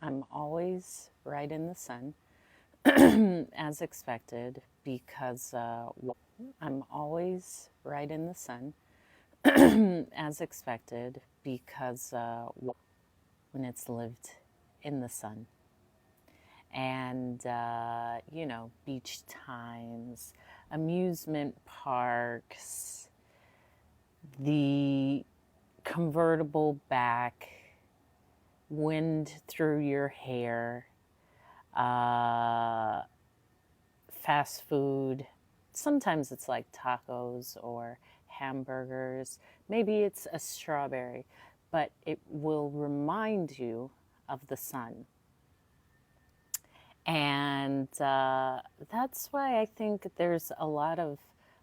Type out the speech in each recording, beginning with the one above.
I'm always right in the sun, as expected, because I'm always right in the sun, as expected, because when it's lived in the sun. And, beach times, amusement parks, the convertible back, wind through your hair, uh, fast food. Sometimes it's like tacos or hamburgers. Maybe it's a strawberry, but it will remind you of the sun. And that's why I think there's a lot of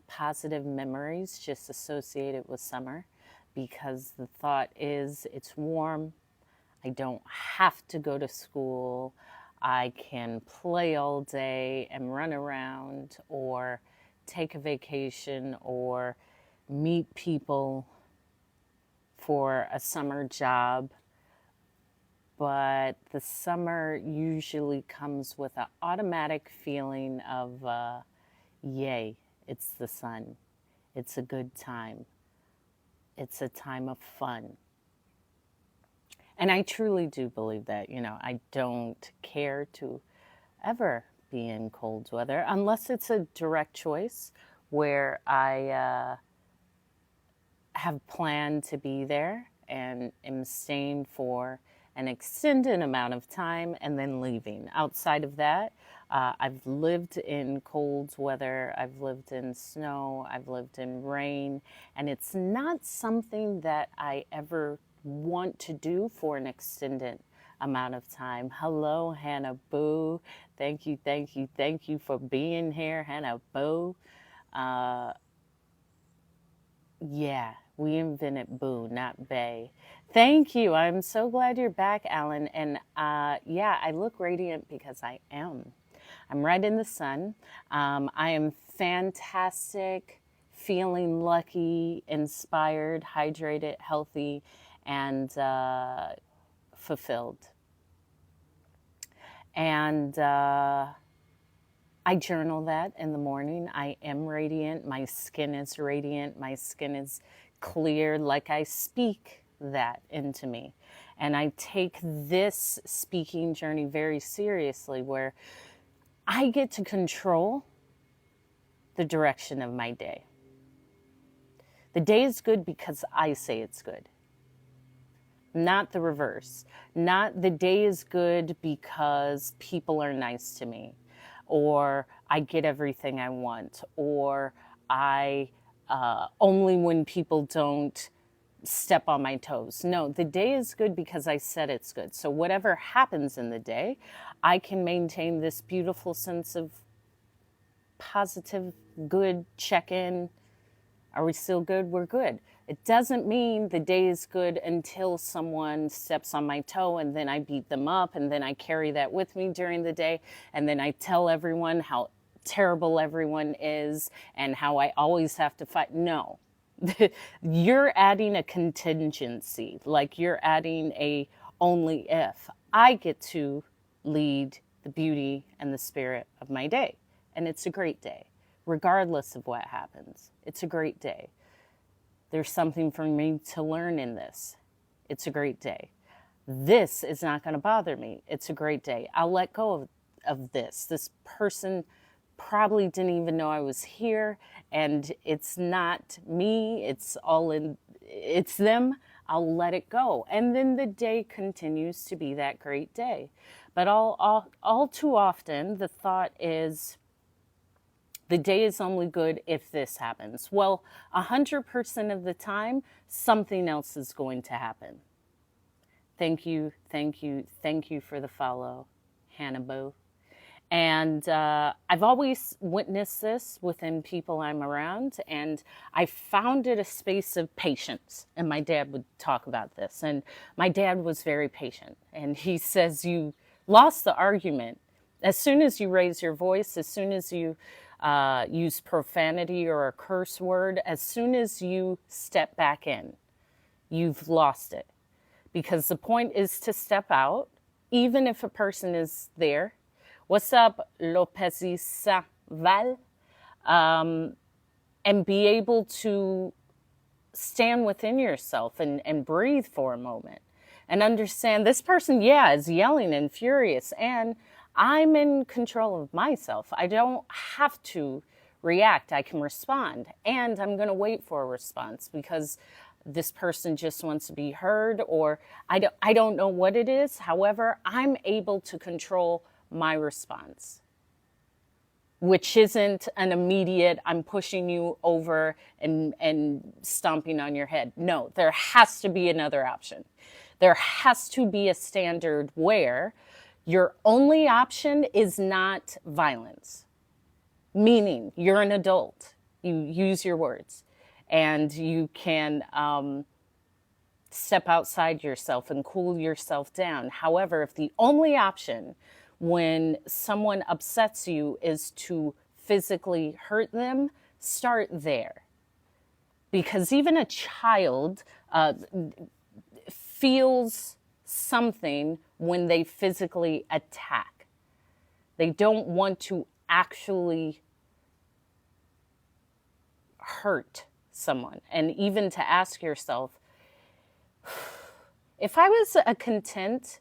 positive memories just associated with summer, because the thought is it's warm. I don't have to go to school. I can play all day and run around or take a vacation or meet people for a summer job. But the summer usually comes with an automatic feeling of, yay, it's the sun. It's a good time. It's a time of fun. And I truly do believe that. I don't care to ever be in cold weather unless it's a direct choice where I have planned to be there and am staying for an extended amount of time and then leaving. Outside of that, I've lived in cold weather, I've lived in snow, I've lived in rain, and it's not something that I ever want to do for an extended amount of time. Hello, Hannah Boo. Thank you, thank you, thank you for being here, Hannah Boo. Yeah, we invented Boo, not Bay. Thank you. I'm so glad you're back, Alan. And yeah, I look radiant because I am. I'm right in the sun. I am fantastic, feeling lucky, inspired, hydrated, healthy, and fulfilled. And I journal that in the morning. I am radiant. My skin is radiant. My skin is clear, like I speak that into me. And I take this speaking journey very seriously, where I get to control the direction of my day. The day is good because I say it's good, not the reverse. Not the day is good because people are nice to me, or I get everything I want, or I only when people don't step on my toes. No, the day is good because I said it's good. So whatever happens in the day, I can maintain this beautiful sense of positive, good check in. Are we still good? We're good. It doesn't mean the day is good until someone steps on my toe and then I beat them up and then I carry that with me during the day and then I tell everyone how terrible everyone is and how I always have to fight. No. You're adding a contingency, like you're adding a only if. I get to lead the beauty and the spirit of my day, and it's a great day. Regardless of what happens, it's a great day. There's something for me to learn in this. It's a great day. This is not going to bother me. It's a great day. I'll let go of this. This person probably didn't even know I was here, and it's not me. It's them. I'll let it go. And then the day continues to be that great day. But all too often, the thought is, the day is only good if this happens. Well, 100% of the time, something else is going to happen. Thank you, thank you, thank you for the follow, Hannah Boo. And I've always witnessed this within people I'm around, and I found it a space of patience. And my dad would talk about this, and my dad was very patient. And he says, you lost the argument as soon as you raise your voice, as soon as you use profanity or a curse word, as soon as you step back in, you've lost it. Because the point is to step out, even if a person is there. What's up, Lopezisa Val? And be able to stand within yourself and breathe for a moment and understand this person, yeah, is yelling and furious, and I'm in control of myself. I don't have to react. I can respond, and I'm going to wait for a response because this person just wants to be heard, or I don't know what it is. However, I'm able to control my response, which isn't an immediate, I'm pushing you over and stomping on your head. No, there has to be another option. There has to be a standard where your only option is not violence, meaning you're an adult. You use your words and you can step outside yourself and cool yourself down. However, if the only option when someone upsets you is to physically hurt them, start there. Because even a child feels something when they physically attack. They don't want to actually hurt someone. And even to ask yourself, if I was a content,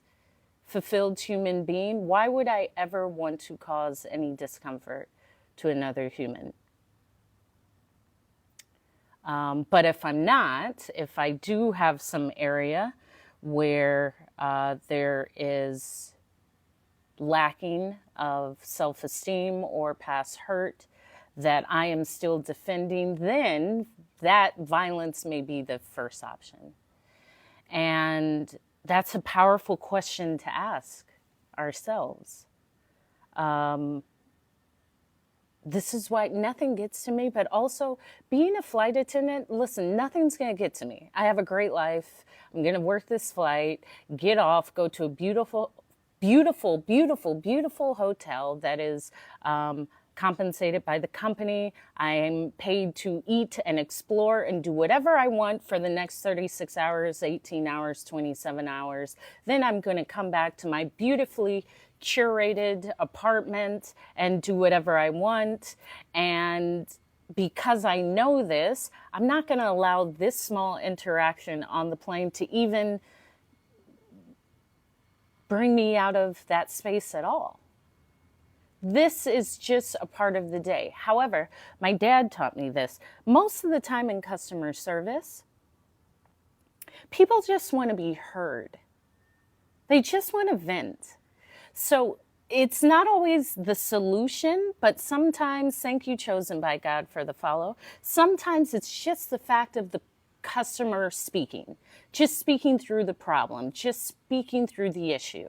fulfilled human being, why would I ever want to cause any discomfort to another human? But if I'm not, if I do have some area where there is lacking of self-esteem or past hurt that I am still defending, then that violence may be the first option. And that's a powerful question to ask ourselves. This is why nothing gets to me, but also being a flight attendant, listen, nothing's going to get to me. I have a great life. I'm going to work this flight, get off, go to a beautiful, beautiful, beautiful, beautiful hotel that is compensated by the company. I'm paid to eat and explore and do whatever I want for the next 36 hours, 18 hours, 27 hours. Then I'm going to come back to my beautifully curated apartment and do whatever I want. And because I know this, I'm not going to allow this small interaction on the plane to even bring me out of that space at all. This is just a part of the day. However, my dad taught me this. Most of the time in customer service, people just want to be heard. They just want to vent. So it's not always the solution, but sometimes, thank you, chosen by God, for the follow. Sometimes it's just the fact of the customer speaking, just speaking through the problem, just speaking through the issue.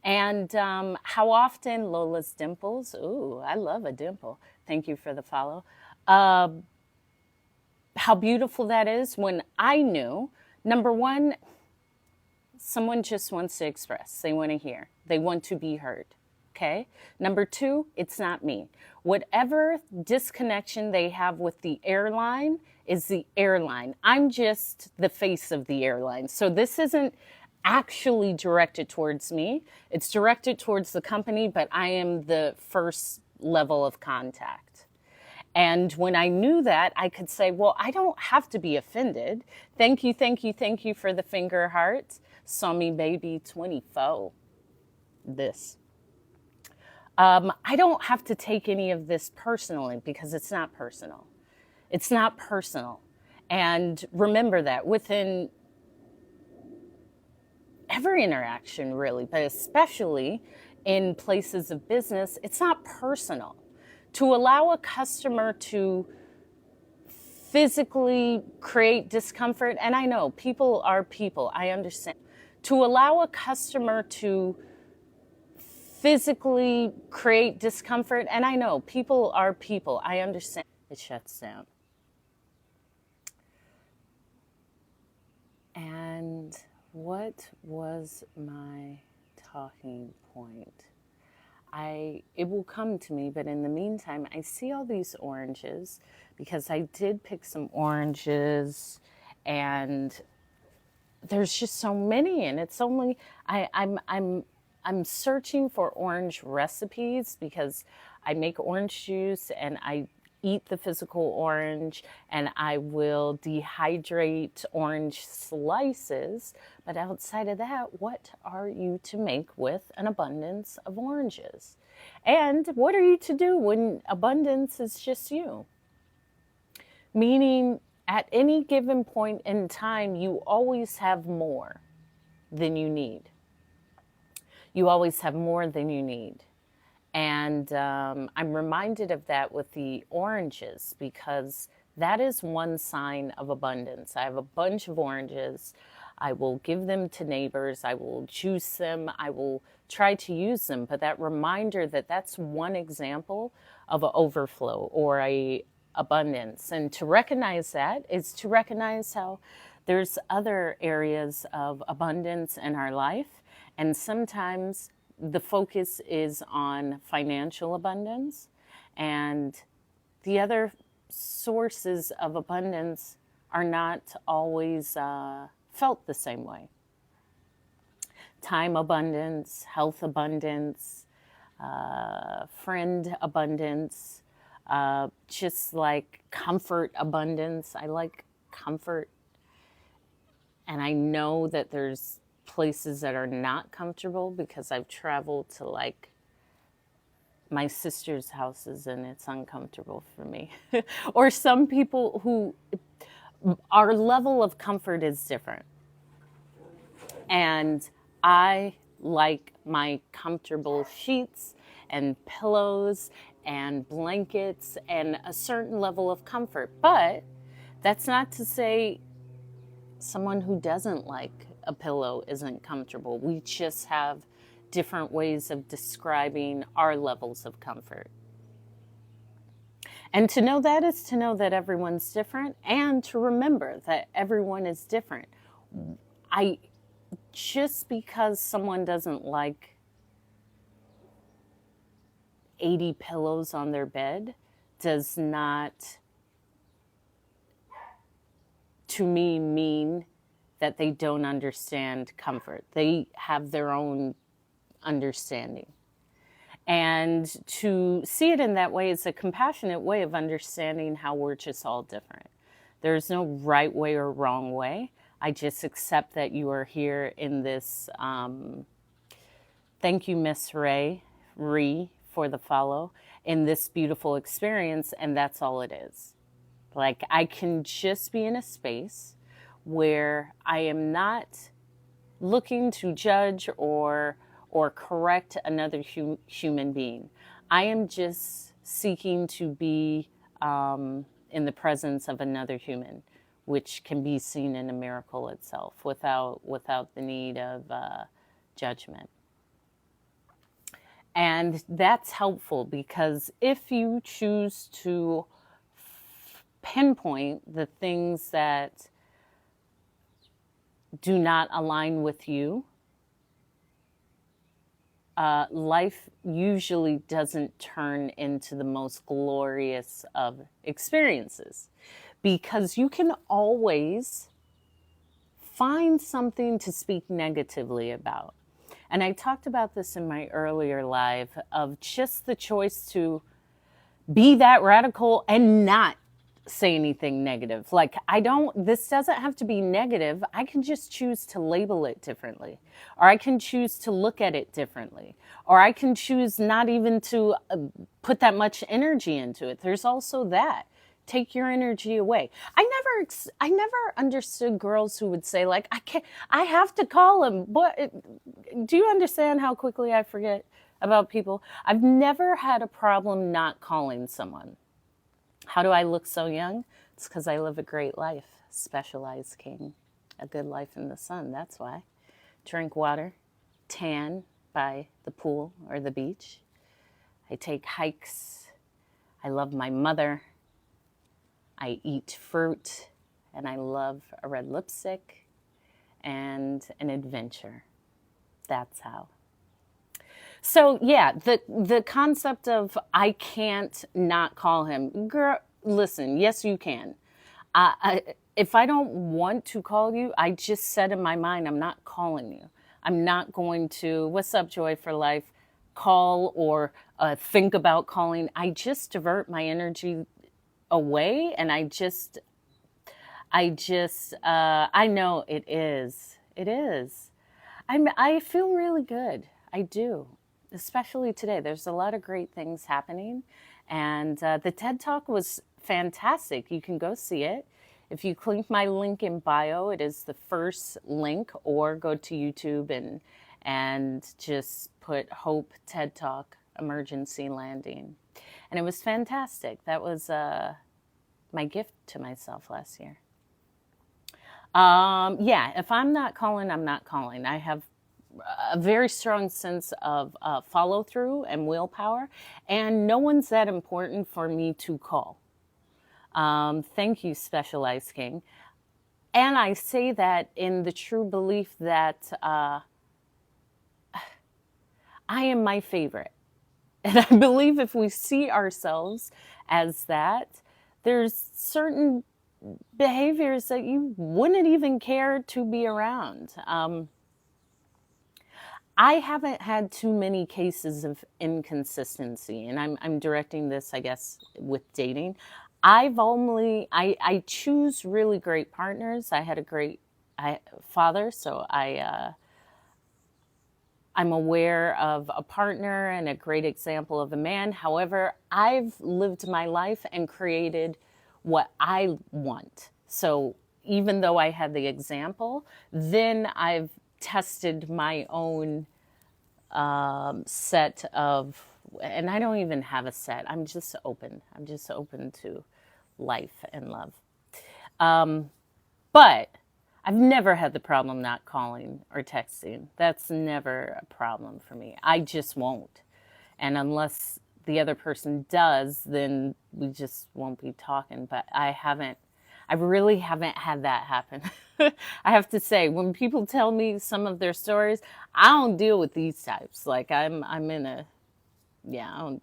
And how often Lola's dimples, ooh, I love a dimple. Thank you for the follow. How beautiful that is when I knew, number one, someone just wants to express. They want to hear. They want to be heard. Okay? Number two, it's not me. Whatever disconnection they have with the airline is the airline. I'm just the face of the airline. So this isn't actually directed towards me. It's directed towards the company, but I am the first level of contact. And when I knew that, I could say, well, I don't have to be offended. Thank you, thank you, thank you for the finger hearts. Saw me baby 24. This. I don't have to take any of this personally because it's not personal. It's not personal. And remember that within every interaction, really, but especially in places of business, it's not personal. To allow a customer to physically create discomfort, and I know people are people, I understand. To allow a customer to physically create discomfort, and I know people are people, I understand. It shuts down. And what was my talking point? It will come to me, but in the meantime, I see all these oranges because I did pick some oranges, and there's just so many, and it's only I'm I'm searching for orange recipes because I make orange juice and I eat the physical orange, and I will dehydrate orange slices. But outside of that, what are you to make with an abundance of oranges? And what are you to do when abundance is just you? Meaning, at any given point in time, you always have more than you need. You always have more than you need. And I'm reminded of that with the oranges, because that is one sign of abundance. I have a bunch of oranges. I will give them to neighbors. I will juice them. I will try to use them. But that reminder that that's one example of an overflow or a abundance. And to recognize that is to recognize how there's other areas of abundance in our life. And sometimes the focus is on financial abundance, and the other sources of abundance are not always felt the same way. Time abundance, health abundance, friend abundance, just like comfort abundance. I like comfort, and I know that there's places that are not comfortable because I've traveled to like my sister's houses and it's uncomfortable for me. Or some people who, our level of comfort is different. And I like my comfortable sheets and pillows and blankets and a certain level of comfort. But that's not to say someone who doesn't like a pillow isn't comfortable. We just have different ways of describing our levels of comfort. And to know that is to know that everyone's different, and to remember that everyone is different. Just because someone doesn't like 80 pillows on their bed does not, to me, mean that they don't understand comfort. They have their own understanding. And to see it in that way is a compassionate way of understanding how we're just all different. There's no right way or wrong way. I just accept that you are here in this. Thank you, Miss Ree, for the follow, in this beautiful experience, and that's all it is. Like, I can just be in a space where I am not looking to judge or correct another human being. I am just seeking to be in the presence of another human, which can be seen in a miracle itself without the need of judgment. And that's helpful, because if you choose to pinpoint the things that do not align with you, life usually doesn't turn into the most glorious of experiences, because you can always find something to speak negatively about. And I talked about this in my earlier live, of just the choice to be that radical and not say anything negative. Like, this doesn't have to be negative. I can just choose to label it differently, or I can choose to look at it differently, or I can choose not even to put that much energy into it. There's also that. Take your energy away. I never understood girls who would say, like, I have to call him. But do you understand how quickly I forget about people? I've never had a problem not calling someone. How do I look so young? It's because I live a great life. Specialized king. A good life in the sun, that's why. Drink water. Tan by the pool or the beach. I take hikes. I love my mother. I eat fruit. And I love a red lipstick and an adventure. That's how. So yeah, the concept of I can't not call him. Girl, listen, yes you can. If I don't want to call you, I just said in my mind, I'm not calling you. I'm not going to, what's up, Joy for Life, call or think about calling. I just divert my energy away, and I know it is. It is. I feel really good. I do, especially today. There's a lot of great things happening, and the TED Talk was fantastic. You can go see it. If you click my link in bio, it is the first link, or go to YouTube and just put Hope TED Talk Emergency Landing, and it was fantastic. That was my gift to myself last year. Yeah, if I'm not calling, I'm not calling. I have a very strong sense of follow through and willpower, and no one's that important for me to call. Thank you, Specialized King. And I say that in the true belief that I am my favorite. And I believe if we see ourselves as that, there's certain behaviors that you wouldn't even care to be around. I haven't had too many cases of inconsistency, and I'm directing this, I guess, with dating. I choose really great partners. I had a great father, so I'm aware of a partner and a great example of a man. However, I've lived my life and created what I want. So even though I had the example, then I've tested my own set of, and I don't even have a set. I'm just open. I'm just open to life and love. But I've never had the problem not calling or texting. That's never a problem for me. I just won't. And unless the other person does, then we just won't be talking. But I really haven't had that happen. I have to say, when people tell me some of their stories, I don't deal with these types. Like I'm in a, no,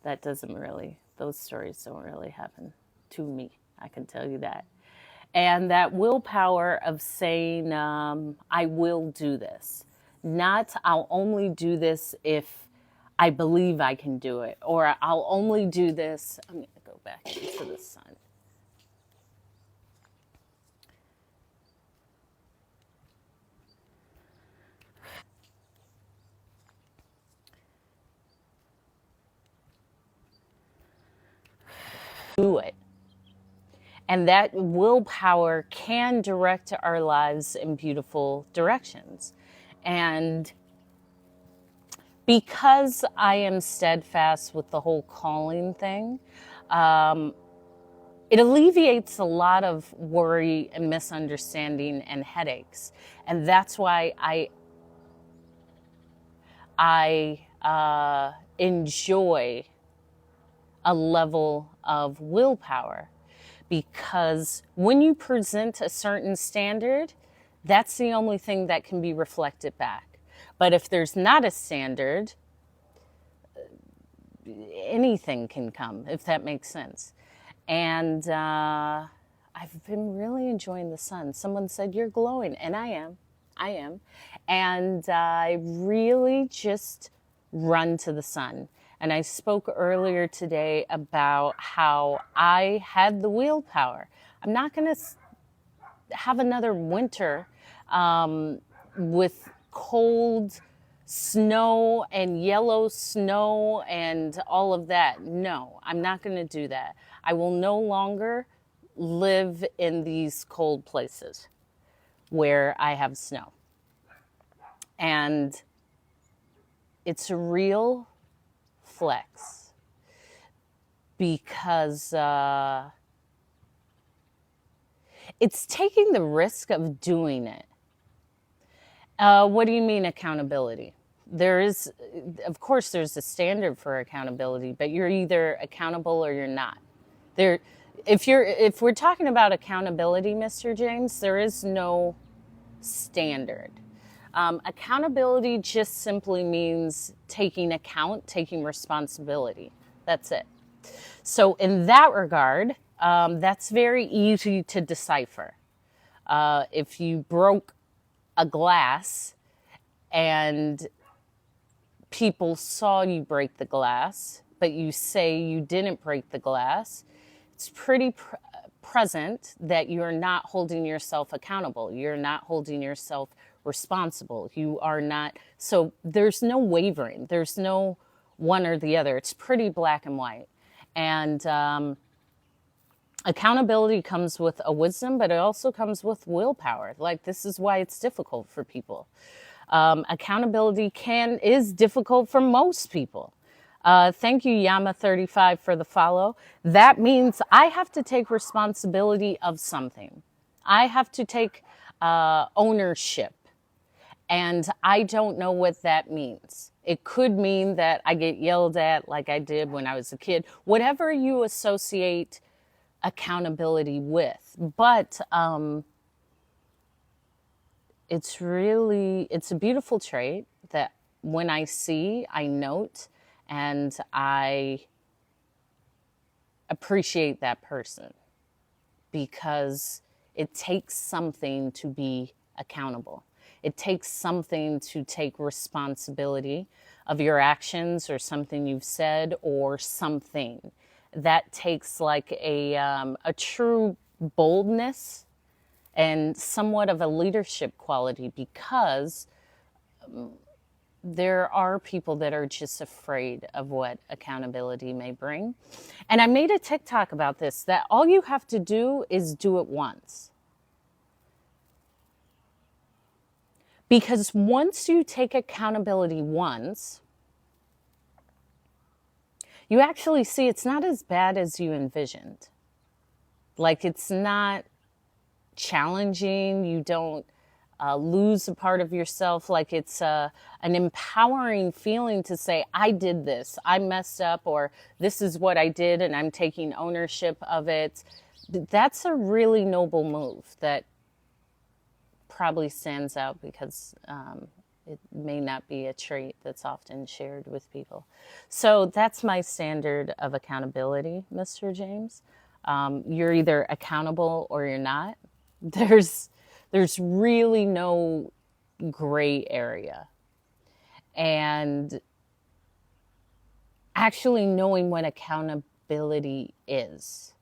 that doesn't really, those stories don't really happen to me. I can tell you that. And that willpower of saying, I will do this. Not, I'll only do this if I believe I can do it. Or I'll only do this. I'm going to go back into the sun. Do it. And that willpower can direct our lives in beautiful directions. And because I am steadfast with the whole calling thing, it alleviates a lot of worry and misunderstanding and headaches. And that's why I enjoy a level of willpower. Because when you present a certain standard, that's the only thing that can be reflected back. But if there's not a standard, anything can come, if that makes sense. And I've been really enjoying the sun. Someone said, you're glowing, and I am. And I really just run to the sun. And I spoke earlier today about how I had the willpower. I'm not going to have another winter with cold snow and yellow snow and all of that. No, I'm not going to do that. I will no longer live in these cold places where I have snow. And it's a real flex because it's taking the risk of doing it. What do you mean accountability? There is, of course, there's a standard for accountability, but you're either accountable or you're not. If we're talking about accountability, Mr. James, there is no standard. Accountability just simply means taking account, taking responsibility. That's it. So in that regard, that's very easy to decipher. If you broke a glass and people saw you break the glass, but you say you didn't break the glass, it's pretty present that you're not holding yourself accountable. You're not holding yourself responsible. You are not. So there's no wavering. There's no one or the other. It's pretty black and white. And accountability comes with a wisdom, but it also comes with willpower. Like, this is why it's difficult for people. Accountability is difficult for most people. Thank you, Yama35, for the follow. That means I have to take responsibility of something. I have to take ownership. And I don't know what that means. It could mean that I get yelled at like I did when I was a kid. Whatever you associate accountability with. But it's a beautiful trait that when I see, I note, and I appreciate that person, because it takes something to be accountable. It takes something to take responsibility of your actions or something you've said or something. That takes like a true boldness and somewhat of a leadership quality, because there are people that are just afraid of what accountability may bring. And I made a TikTok about this, that all you have to do is do it once. Because once you take accountability once, you actually see it's not as bad as you envisioned. Like, it's not challenging. You don't lose a part of yourself. Like, it's an empowering feeling to say, I did this, I messed up, or this is what I did and I'm taking ownership of it. That's a really noble move that probably stands out, because it may not be a trait that's often shared with people. So that's my standard of accountability, Mr. James. You're either accountable or you're not. There's really no gray area. And actually knowing what accountability is.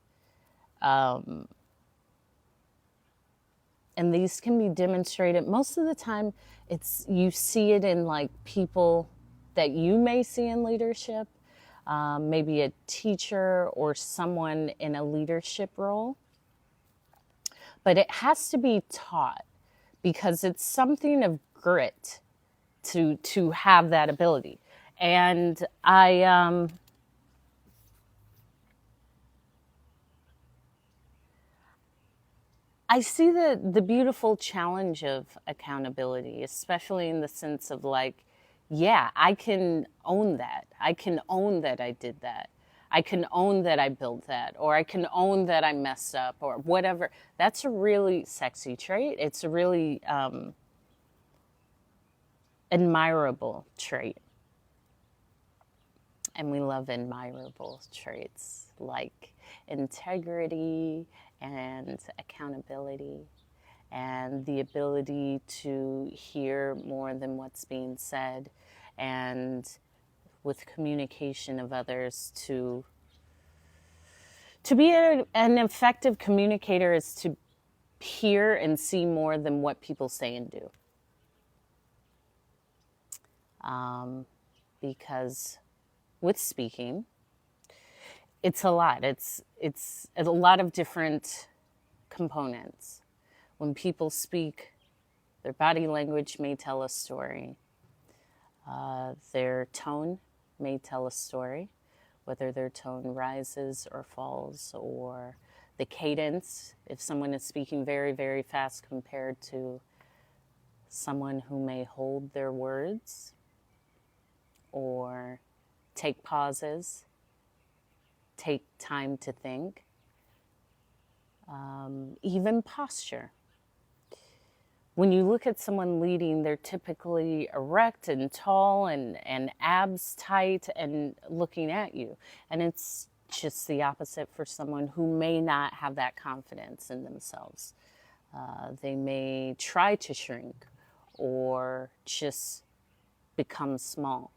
And these can be demonstrated. Most of the time, you see it in like people that you may see in leadership, maybe a teacher or someone in a leadership role. But it has to be taught, because it's something of grit to have that ability. And I see the beautiful challenge of accountability, especially in the sense of like, yeah, I can own that. I can own that I did that. I can own that I built that, or I can own that I messed up, or whatever. That's a really sexy trait. It's a really admirable trait. And we love admirable traits like integrity and accountability and the ability to hear more than what's being said, and with communication of others, to be an effective communicator is to hear and see more than what people say and do. Because with speaking, it's a lot. It's a lot of different components. When people speak, their body language may tell a story. Their tone may tell a story, whether their tone rises or falls, or the cadence, if someone is speaking very, very fast compared to someone who may hold their words or take pauses, take time to think, even posture. When you look at someone leading, they're typically erect and tall and abs tight and looking at you. And it's just the opposite for someone who may not have that confidence in themselves. They may try to shrink or just become small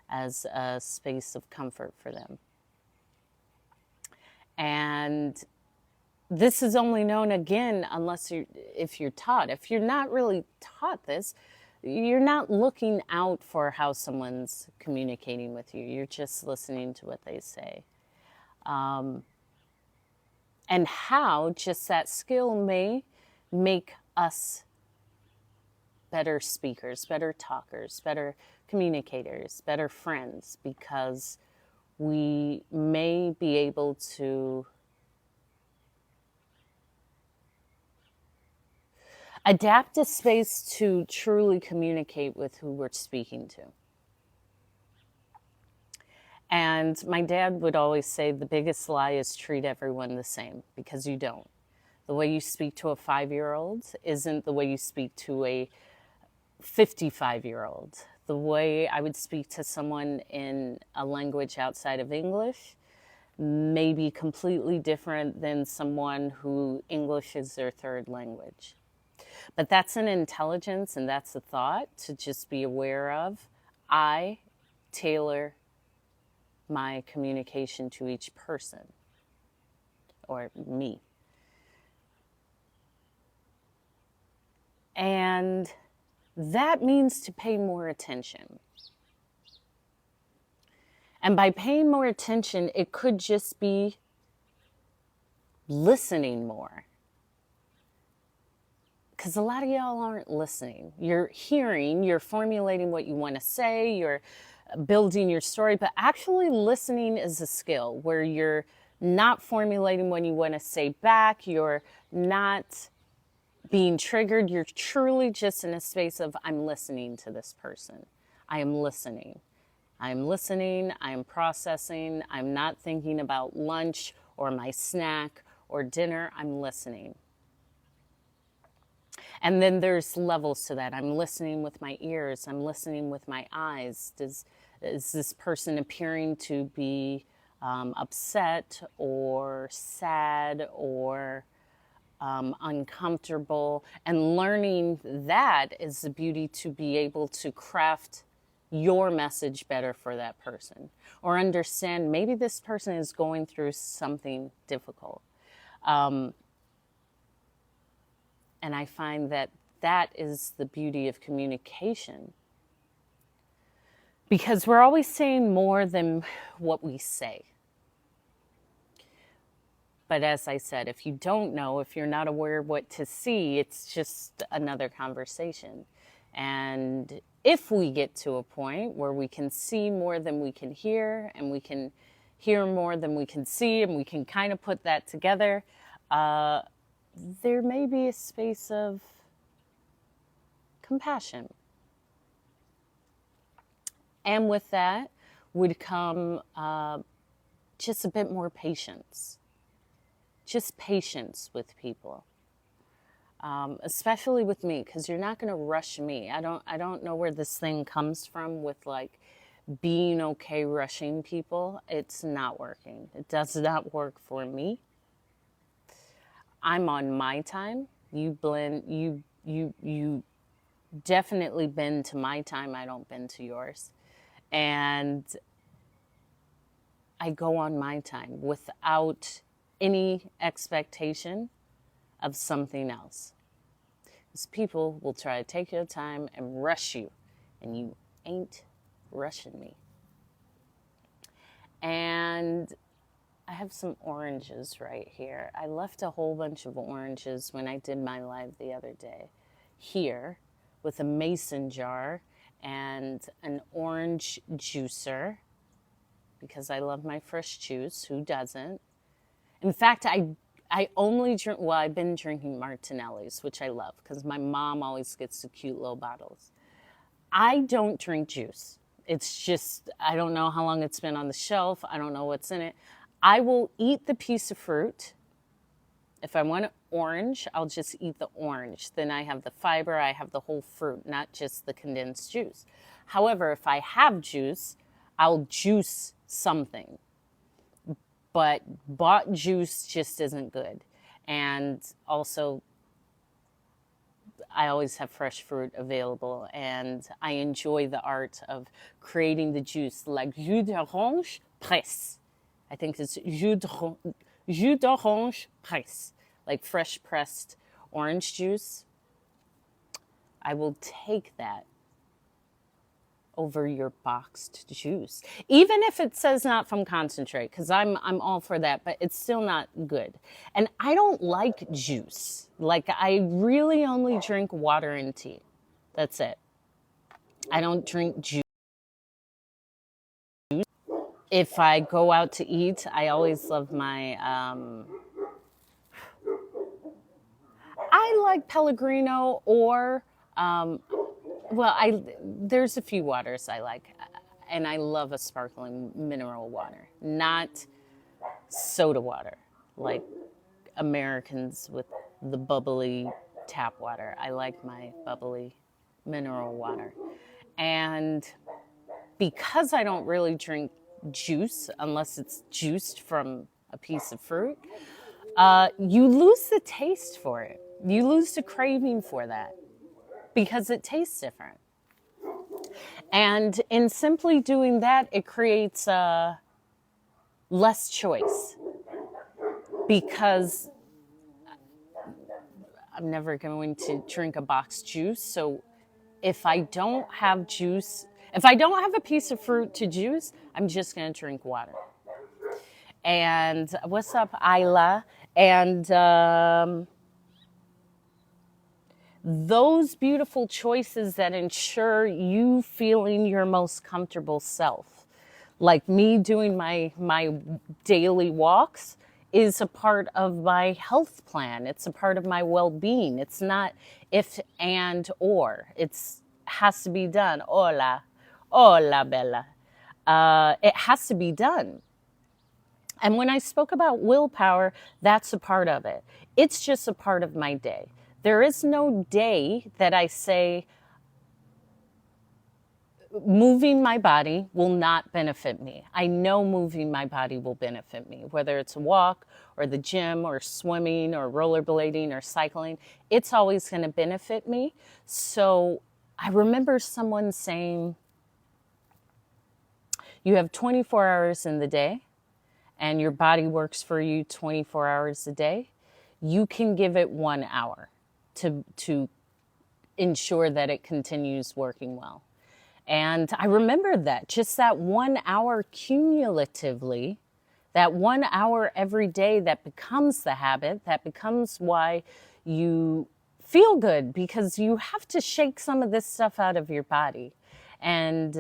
as a space of comfort for them. And this is only known, again, if you're taught. If you're not really taught this, you're not looking out for how someone's communicating with you. You're just listening to what they say. And how just that skill may make us better speakers, better talkers, better communicators, better friends, because we may be able to adapt a space to truly communicate with who we're speaking to. And my dad would always say the biggest lie is treat everyone the same, because you don't. The way you speak to a 5-year-old isn't the way you speak to a 55-year-old. The way I would speak to someone in a language outside of English may be completely different than someone who English is their third language. But that's an intelligence and that's a thought to just be aware of. I tailor my communication to each person, or me. And that means to pay more attention. And by paying more attention, it could just be listening more. Because a lot of y'all aren't listening. You're hearing, you're formulating what you want to say, you're building your story, but actually listening is a skill where you're not formulating what you want to say back, you're not being triggered, you're truly just in a space of, I'm listening to this person. I am listening. I'm listening, I'm processing, I'm not thinking about lunch or my snack or dinner, I'm listening. And then there's levels to that. I'm listening with my ears. I'm listening with my eyes. Is this person appearing to be upset or sad or uncomfortable? And learning that is the beauty, to be able to craft your message better for that person, or understand maybe this person is going through something difficult. And I find that that is the beauty of communication, because we're always saying more than what we say. But as I said, if you don't know, if you're not aware of what to see, it's just another conversation. And if we get to a point where we can see more than we can hear, and we can hear more than we can see, and we can kind of put that together, there may be a space of compassion. And with that would come just a bit more patience. Just patience with people. Especially with me, because you're not going to rush me. I don't know where this thing comes from with like being okay rushing people. It's not working. It does not work for me. I'm on my time. You definitely bend to my time. I don't bend to yours. And I go on my time without any expectation of something else. Because people will try to take your time and rush you, and you ain't rushing me. And I have some oranges right here. I left a whole bunch of oranges when I did my live the other day here with a mason jar and an orange juicer, because I love my fresh juice. Who doesn't? In fact, I only drink, well, I've been drinking Martinelli's, which I love because my mom always gets the cute little bottles. I don't drink juice. It's just, I don't know how long it's been on the shelf. I don't know what's in it. I will eat the piece of fruit. If I want an orange, I'll just eat the orange. Then I have the fiber, I have the whole fruit, not just the condensed juice. However, if I have juice, I'll juice something. But bought juice just isn't good. And also, I always have fresh fruit available, and I enjoy the art of creating the juice, like jus d'orange presse. I think it's jus d'orange presse, like fresh pressed orange juice. I will take that over your boxed juice, even if it says not from concentrate, because I'm all for that, but it's still not good. And I don't like juice. Like, I really only drink water and tea. That's it. I don't drink juice. If I go out to eat, I always love my I like Pellegrino, or well, I there's a few waters I like, and I love a sparkling mineral water, not soda water like Americans with the bubbly tap water. I like my bubbly mineral water. And because I don't really drink juice unless it's juiced from a piece of fruit, you lose the taste for it. You lose the craving for that because it tastes different. And in simply doing that, it creates less choice, because I'm never going to drink a boxed juice. So if I don't have juice, if I don't have a piece of fruit to juice, I'm just going to drink water. And what's up, Isla? And those beautiful choices that ensure you feeling your most comfortable self, like me doing my daily walks, is a part of my health plan. It's a part of my well-being. It's not if and or. It's has to be done. Hola, hola, Bella. It has to be done. And when I spoke about willpower, that's a part of it. It's just a part of my day. There is no day that I say, moving my body will not benefit me. I know moving my body will benefit me, whether it's a walk or the gym or swimming or rollerblading or cycling, it's always going to benefit me. So I remember someone saying, you have 24 hours in the day and your body works for you 24 hours a day. You can give it 1 hour to ensure that it continues working well. And I remember that, just that 1 hour cumulatively, that 1 hour every day, that becomes the habit, that becomes why you feel good, because you have to shake some of this stuff out of your body and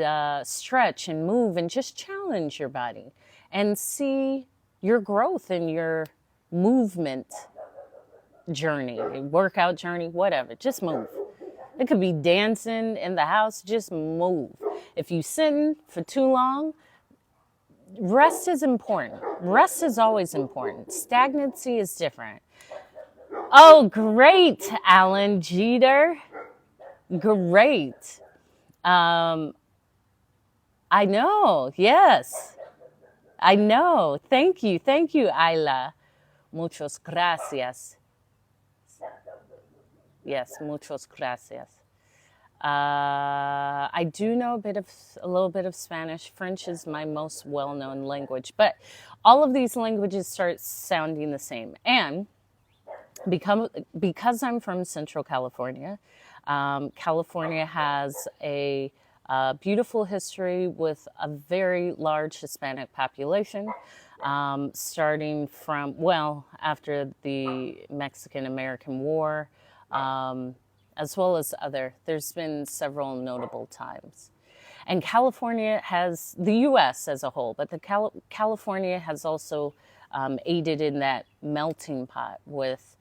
stretch and move and just challenge your body and see your growth in your movement journey, workout journey, whatever. Just move. It could be dancing in the house, just move. If you're sitting for too long, rest is important. Rest is always important. Stagnancy is different. Oh, great, Alan Jeter. Great. I know, yes. I know. Thank you, Ayla. Muchas gracias. Yes, muchas gracias. I do know a little bit of Spanish. French is my most well-known language, but all of these languages start sounding the same. And because I'm from Central California, California has a beautiful history with a very large Hispanic population, starting from, well, after the Mexican-American War, as well as there's been several notable times. And California has, the U.S. as a whole, but California has also aided in that melting pot with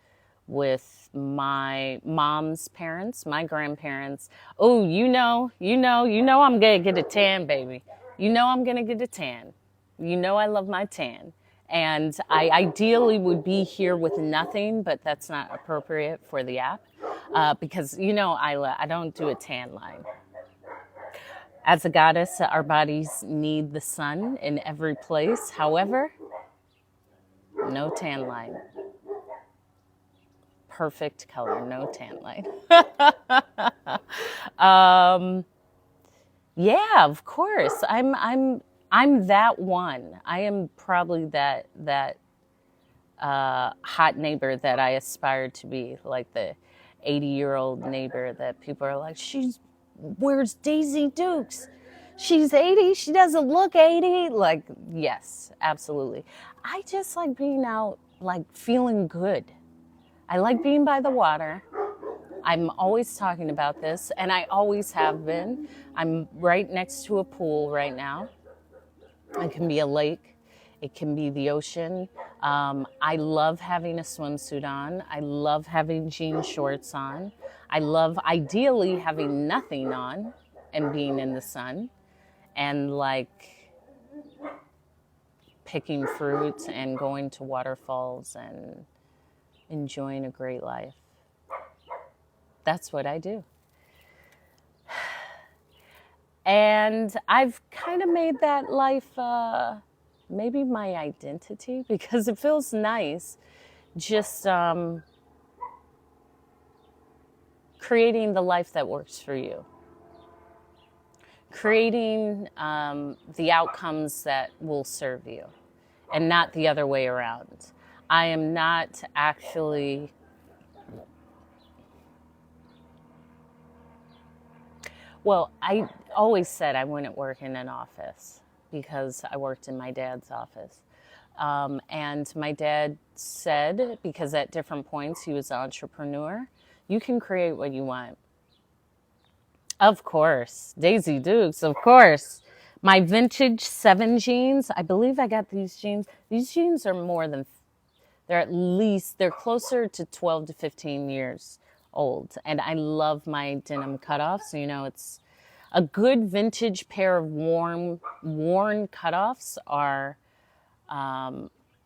my mom's parents, my grandparents. Oh, you know, I'm gonna get a tan, baby. You know I'm gonna get a tan. You know I love my tan. And I ideally would be here with nothing, but that's not appropriate for the app. Because, you know, I don't do a tan line. As a goddess, our bodies need the sun in every place. However, no tan line. perfect color, no tan line. um, yeah, of course. I'm that one. I am probably that hot neighbor that I aspire to be, like the 80-year-old neighbor that people are like, where's Daisy Dukes? She's 80, she doesn't look 80. Like, yes, absolutely. I just like being out, like feeling good. I like being by the water. I'm always talking about this, and I always have been. I'm right next to a pool right now. It can be a lake. It can be the ocean. I love having a swimsuit on. I love having jean shorts on. I love ideally having nothing on and being in the sun and like picking fruits and going to waterfalls and enjoying a great life. That's what I do. And I've kind of made that life maybe my identity because it feels nice just creating the life that works for you. Creating the outcomes that will serve you and not the other way around. I am not actually... Well, I always said I wouldn't work in an office because I worked in my dad's office. And my dad said, because at different points he was an entrepreneur, you can create what you want. Of course. Daisy Dukes, of course. My vintage 7 jeans, I believe I got these jeans. These jeans are more than, they're closer to 12 to 15 years old. And I love my denim cutoffs. You know, it's a good vintage pair of worn cutoffs are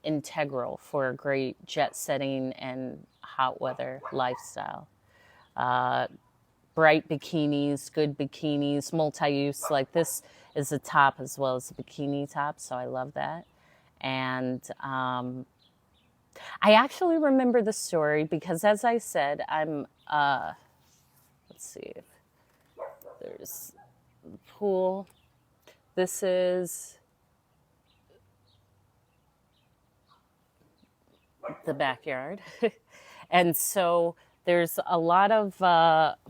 integral for a great jet setting and hot weather lifestyle. Bright bikinis, good bikinis, multi-use. Like this is a top as well as a bikini top, so I love that. And I actually remember the story because, as I said, I'm, let's see, there's the pool. This is the backyard. And so there's a lot of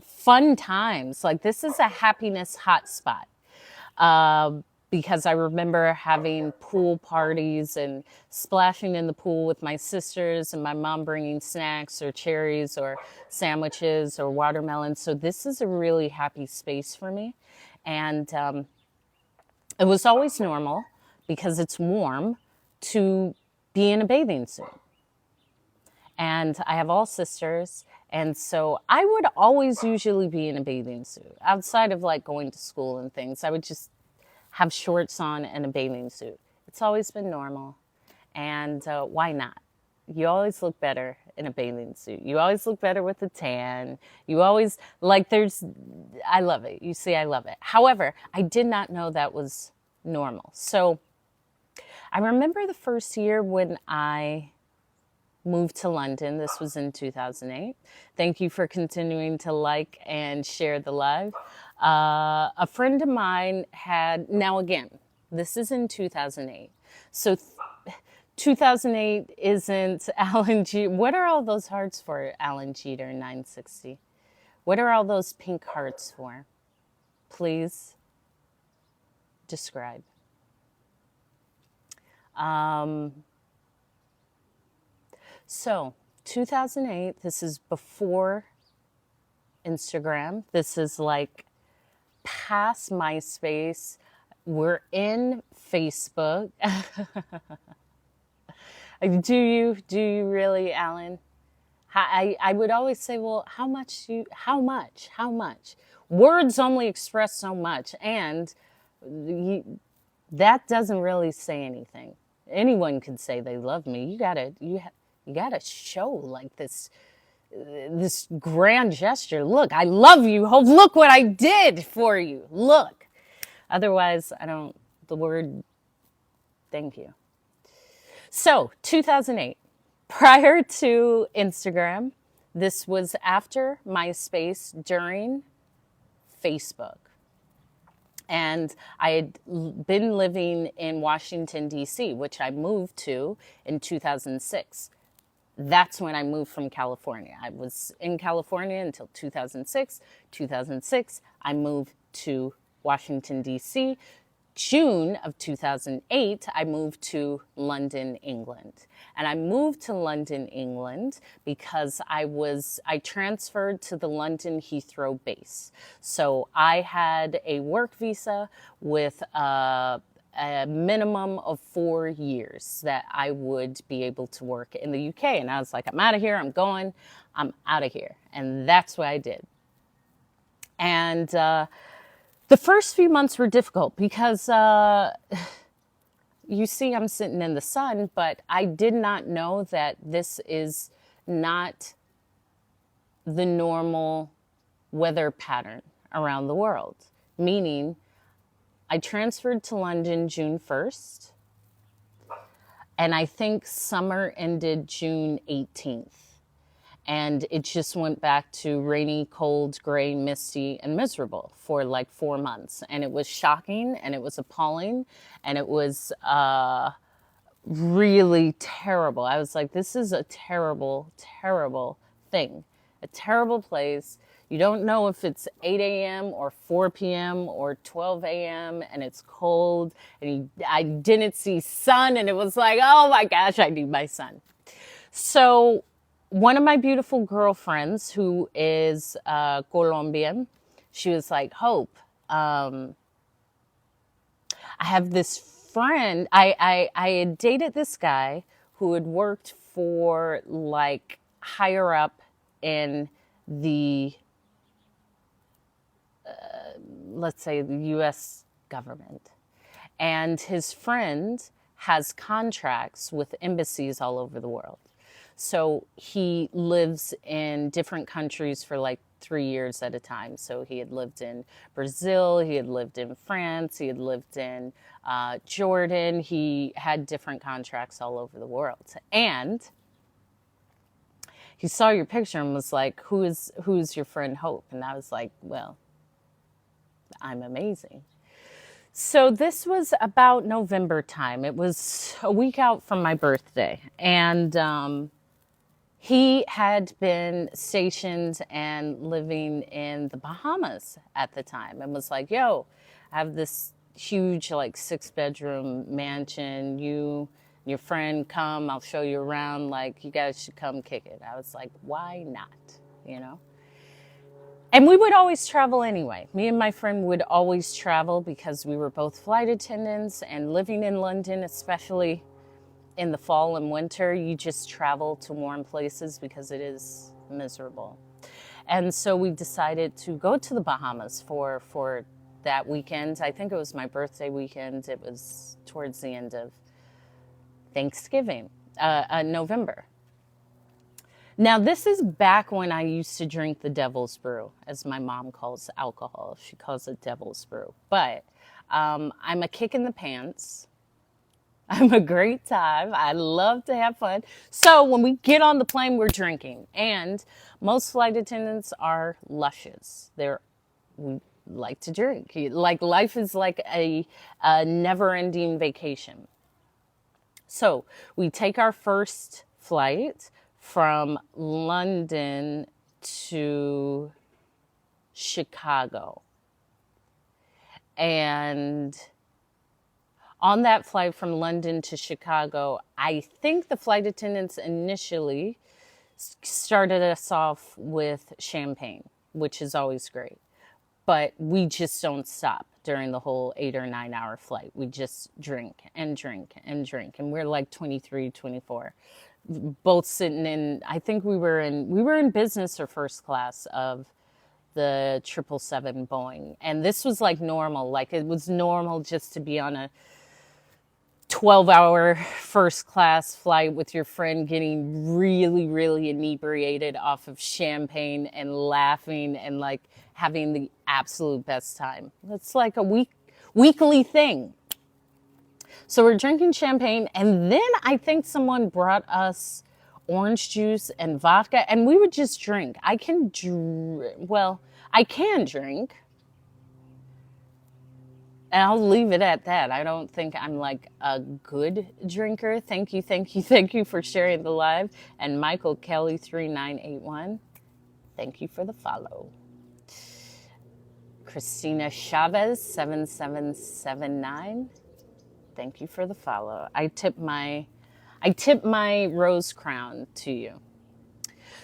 fun times. Like this is a happiness hotspot. Because I remember having pool parties and splashing in the pool with my sisters and my mom bringing snacks or cherries or sandwiches or watermelons. So this is a really happy space for me. And it was always normal because it's warm to be in a bathing suit. And I have all sisters. And so I would always usually be in a bathing suit outside of like going to school and things. I would just have shorts on and a bathing suit. It's always been normal. And why not? You always look better in a bathing suit. You always look better with a tan. You always, like I love it. You see, I love it. However, I did not know that was normal. So I remember the first year when I moved to London. This was in 2008. Thank you for continuing to like and share the live. A friend of mine had, now again, this is in 2008. So 2008 isn't Alan G. What are all those hearts for, Alan Jeter 960? What are all those pink hearts for? Please describe. So 2008, this is before Instagram. This is like past MySpace. We're in Facebook. Do you really, Alan? I would always say, well, how much? Words only express so much, and that doesn't really say anything. Anyone could say they love me. You gotta show like this grand gesture. Look, I love you. Look what I did for you. Look. Otherwise, the word thank you. So 2008, prior to Instagram, This was after MySpace, during Facebook. And I had been living in Washington, D.C., which I moved to in 2006. That's when I moved from California. I was in California until 2006. 2006, I moved to Washington, D.C. June of 2008, I moved to London, England. And I moved to London, England because I transferred to the London Heathrow base. So I had a work visa with a minimum of 4 years that I would be able to work in the UK. And I was like, I'm out of here, I'm going, I'm out of here. And that's what I did. And the first few months were difficult because you see I'm sitting in the sun, but I did not know that this is not the normal weather pattern around the world. Meaning, I transferred to London June 1st, and I think summer ended June 18th. And it just went back to rainy, cold, gray, misty, and miserable for like 4 months. And it was shocking, and it was appalling, and it was really terrible. I was like, this is a terrible, terrible thing. A terrible place. You don't know if it's 8 a.m. or 4 p.m. or 12 a.m. and it's cold. And I didn't see sun, and it was like, oh my gosh, I need my sun. So one of my beautiful girlfriends, who is Colombian, she was like, Hope, I have this friend. I had dated this guy who had worked for like higher up in the, let's say, the U.S. government. And his friend has contracts with embassies all over the world. So he lives in different countries for like 3 years at a time. So he had lived in Brazil, he had lived in France, he had lived in Jordan. He had different contracts all over the world. And he saw your picture and was like, who's your friend Hope? And I was like, well, I'm amazing. So this was about November time. It was a week out from my birthday. And he had been stationed and living in the Bahamas at the time, and was like, yo, I have this huge like 6-bedroom mansion. You and your friend come, I'll show you around. Like, you guys should come kick it. I was like, why not? You know? And we would always travel anyway. Me and my friend would always travel because we were both flight attendants, and living in London, especially in the fall and winter, you just travel to warm places because it is miserable. And so we decided to go to the Bahamas for that weekend. I think it was my birthday weekend. It was towards the end of Thanksgiving, November. Now, this is back when I used to drink the devil's brew, as my mom calls alcohol. She calls it devil's brew. But I'm a kick in the pants. I'm a great time. I love to have fun. So when we get on the plane, we're drinking. And most flight attendants are luscious. We like to drink. Like, life is like a never-ending vacation. So we take our first flight from London to Chicago. And on that flight from London to Chicago, I think the flight attendants initially started us off with champagne, which is always great. But we just don't stop during the whole 8 or 9 hour flight. We just drink and drink and drink. And we're like 23, 24. Both sitting in, I think we were in business or first class of the 777 Boeing. And this was like normal. Like, it was normal just to be on a 12-hour first class flight with your friend, getting really, really inebriated off of champagne and laughing and like having the absolute best time. It's like a weekly thing. So we're drinking champagne, and then I think someone brought us orange juice and vodka, and we would just drink. I can drink, and I'll leave it at that. I don't think I'm like a good drinker. Thank you, thank you, thank you for sharing the live. And Michael Kelly 3981, thank you for the follow. Christina Chavez 7779, thank you for the follow. I tip my rose crown to you.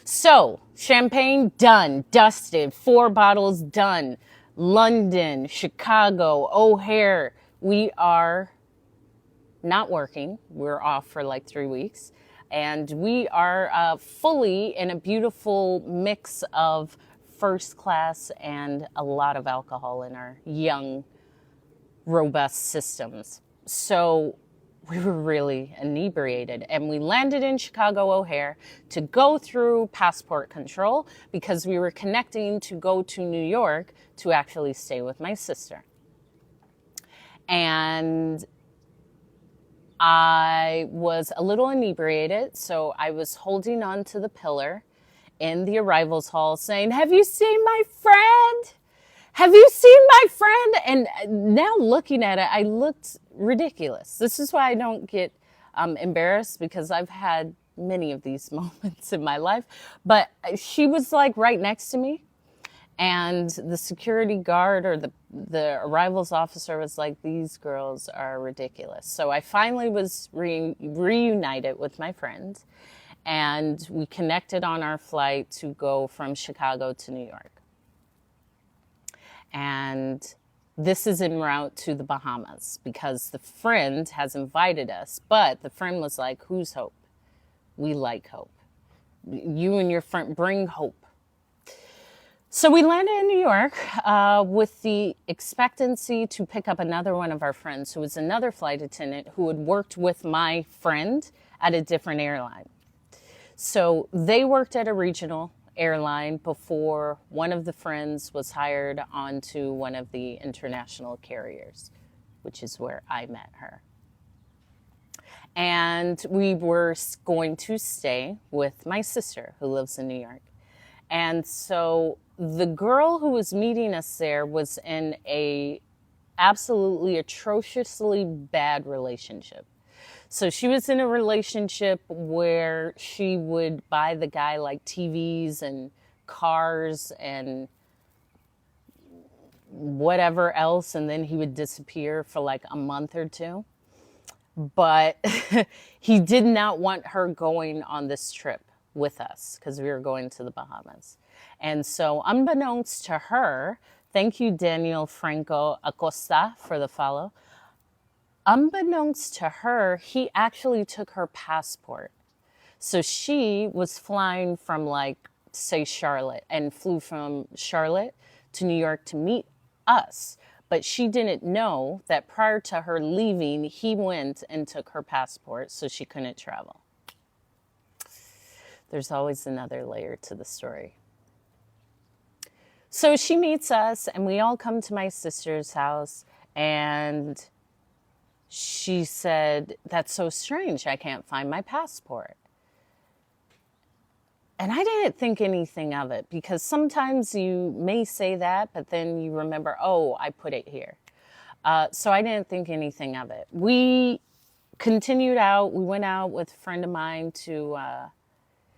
So, champagne done, dusted, 4 bottles done. London, Chicago, O'Hare. We are not working. We're off for like 3 weeks. And we are fully in a beautiful mix of first class and a lot of alcohol in our young, robust systems. So we were really inebriated, and we landed in Chicago O'Hare to go through passport control because we were connecting to go to New York to actually stay with my sister. And I was a little inebriated, so I was holding on to the pillar in the arrivals hall saying, "Have you seen my friend? Have you seen my friend?" And now looking at it, I looked ridiculous. This is why I don't get embarrassed, because I've had many of these moments in my life. But she was like right next to me, and the security guard or the arrivals officer was like, "These girls are ridiculous." So I finally was reunited with my friend, and we connected on our flight to go from Chicago to New York. And this is en route to the Bahamas because the friend has invited us. But the friend was like, "Who's Hope? We like Hope. You and your friend bring Hope." So we landed in New York with the expectancy to pick up another one of our friends who was another flight attendant who had worked with my friend at a different airline. So they worked at a regional airline before one of the friends was hired onto one of the international carriers, which is where I met her. And we were going to stay with my sister who lives in New York. And so the girl who was meeting us there was in a absolutely atrociously bad relationship. So she was in a relationship where she would buy the guy like TVs and cars and whatever else, and then he would disappear for like a month or two. But he did not want her going on this trip with us because we were going to the Bahamas. And so unbeknownst to her, thank you, Daniel Franco Acosta, for the follow. Unbeknownst to her, he actually took her passport. So she was flying from like, say, Charlotte, and flew from Charlotte to New York to meet us. But she didn't know that prior to her leaving, he went and took her passport so she couldn't travel. There's always another layer to the story. So she meets us, and we all come to my sister's house, and she said, "That's so strange. I can't find my passport." And I didn't think anything of it, because sometimes you may say that, but then you remember, oh, I put it here. So I didn't think anything of it. We continued out. We went out with a friend of mine to,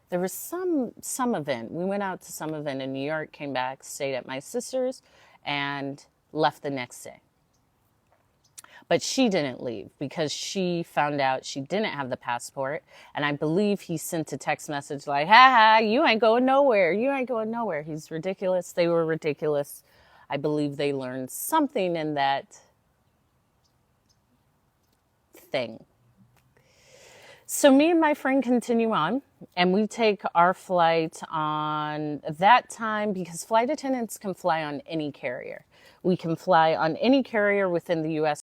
there was some event. We went out to some event in New York, came back, stayed at my sister's, and left the next day. But she didn't leave because she found out she didn't have the passport. And I believe he sent a text message like, "Ha ha, you ain't going nowhere. You ain't going nowhere." He's ridiculous. They were ridiculous. I believe they learned something in that thing. So me and my friend continue on, and we take our flight on that time, because flight attendants can fly on any carrier. We can fly on any carrier within the U.S.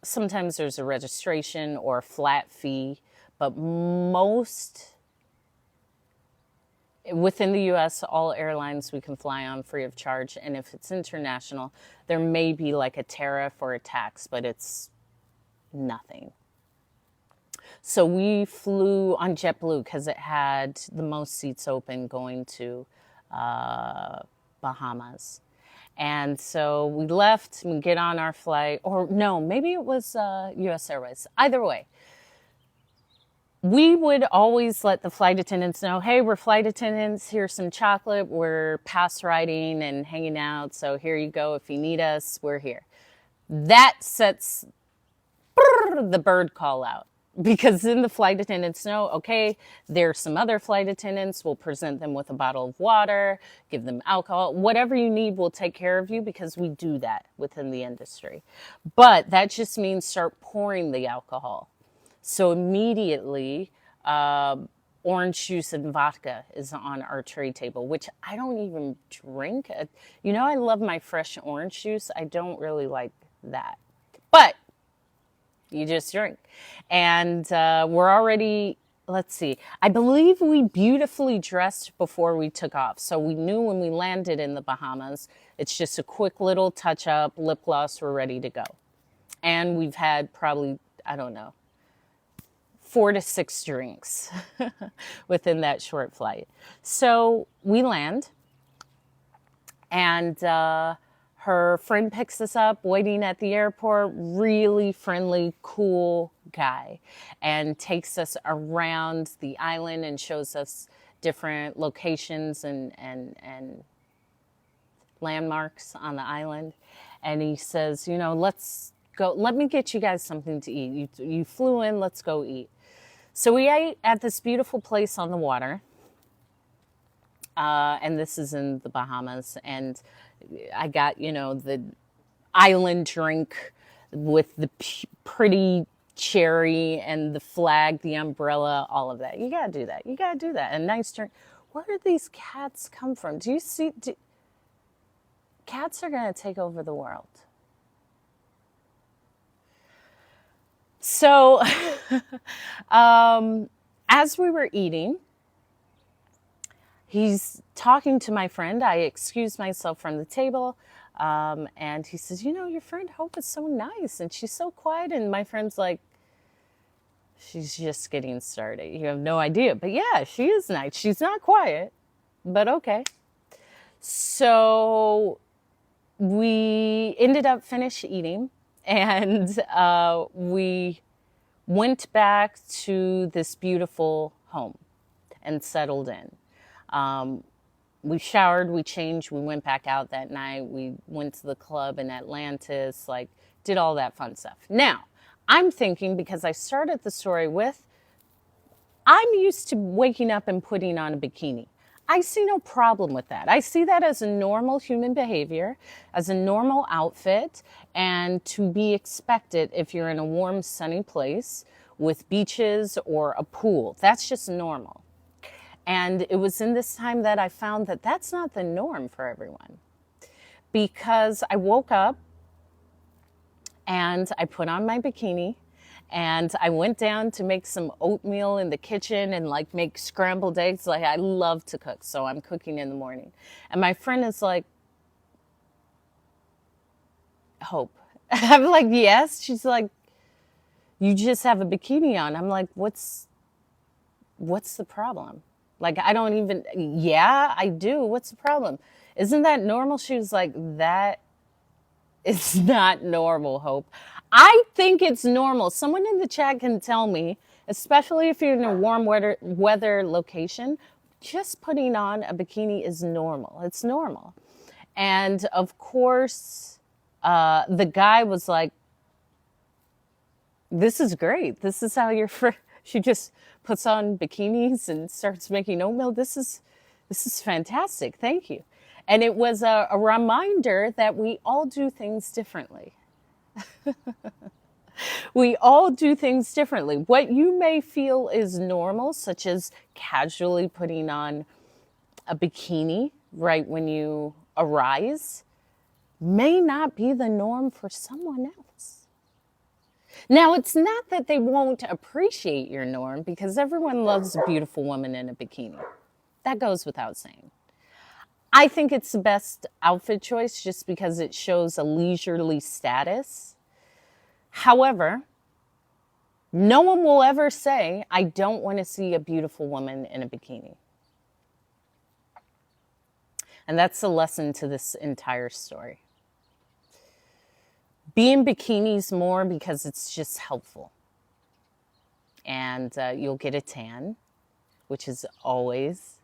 Sometimes there's a registration or a flat fee, but most within the U.S., all airlines we can fly on free of charge. And if it's international, there may be like a tariff or a tax, but it's nothing. So we flew on JetBlue because it had the most seats open going to Bahamas. And so we left, we get on our flight, or no, maybe it was US Airways. Either way, we would always let the flight attendants know, hey, we're flight attendants, here's some chocolate, we're pass riding and hanging out, so here you go, if you need us, we're here. That sets the bird call out, because then the flight attendants know, okay, there's some other flight attendants, we'll present them with a bottle of water, give them alcohol, whatever you need, we'll take care of you, because we do that within the industry. But that just means start pouring the alcohol. So immediately, orange juice and vodka is on our tray table, which I don't even drink. You know, I love my fresh orange juice. I don't really like that. But you just drink. And we're already, let's see, I believe we beautifully dressed before we took off. So we knew when we landed in the Bahamas, it's just a quick little touch up, lip gloss, we're ready to go. And we've had probably, I don't know, 4 to 6 drinks within that short flight. So we land, and her friend picks us up, waiting at the airport, really friendly, cool guy, and takes us around the island and shows us different locations and landmarks on the island. And he says, you know, let's go, let me get you guys something to eat. You flew in, let's go eat. So we ate at this beautiful place on the water, and this is in the Bahamas, and I got, you know, the island drink with the pretty cherry and the flag, the umbrella, all of that. You got to do that. You got to do that. A nice drink. Where did these cats come from? Do you see? Cats are going to take over the world. So as we were eating, he's talking to my friend. I excused myself from the table, and he says, you know, your friend Hope is so nice, and she's so quiet. And my friend's like, she's just getting started. You have no idea. But yeah, she is nice. She's not quiet, but okay. So we ended up finished eating, and we went back to this beautiful home and settled in. We showered, we changed, we went back out that night. We went to the club in Atlantis, like did all that fun stuff. Now, I'm thinking, because I started the story with, I'm used to waking up and putting on a bikini. I see no problem with that. I see that as a normal human behavior, as a normal outfit, and to be expected if you're in a warm, sunny place with beaches or a pool. That's just normal. And it was in this time that I found that that's not the norm for everyone. Because I woke up and I put on my bikini, and I went down to make some oatmeal in the kitchen and like make scrambled eggs. Like, I love to cook, so I'm cooking in the morning. And my friend is like, Hope. I'm like, yes. She's like, you just have a bikini on. I'm like, what's the problem? Like, I don't even, yeah, I do. What's the problem? Isn't that normal? She was like, that is not normal, Hope. I think it's normal. Someone in the chat can tell me, especially if you're in a warm weather location, just putting on a bikini is normal. It's normal. And of course, the guy was like, this is great. This is how she just puts on bikinis and starts making oatmeal. This is fantastic. Thank you. And it was a reminder that we all do things differently. We all do things differently. What you may feel is normal, such as casually putting on a bikini right when you arise, may not be the norm for someone else. Now, it's not that they won't appreciate your norm, because everyone loves a beautiful woman in a bikini. That goes without saying. I think it's the best outfit choice just because it shows a leisurely status. However, No one will ever say, I don't want to see a beautiful woman in a bikini. And that's the lesson to this entire story. Be in bikinis more because it's just helpful. And you'll get a tan, which is always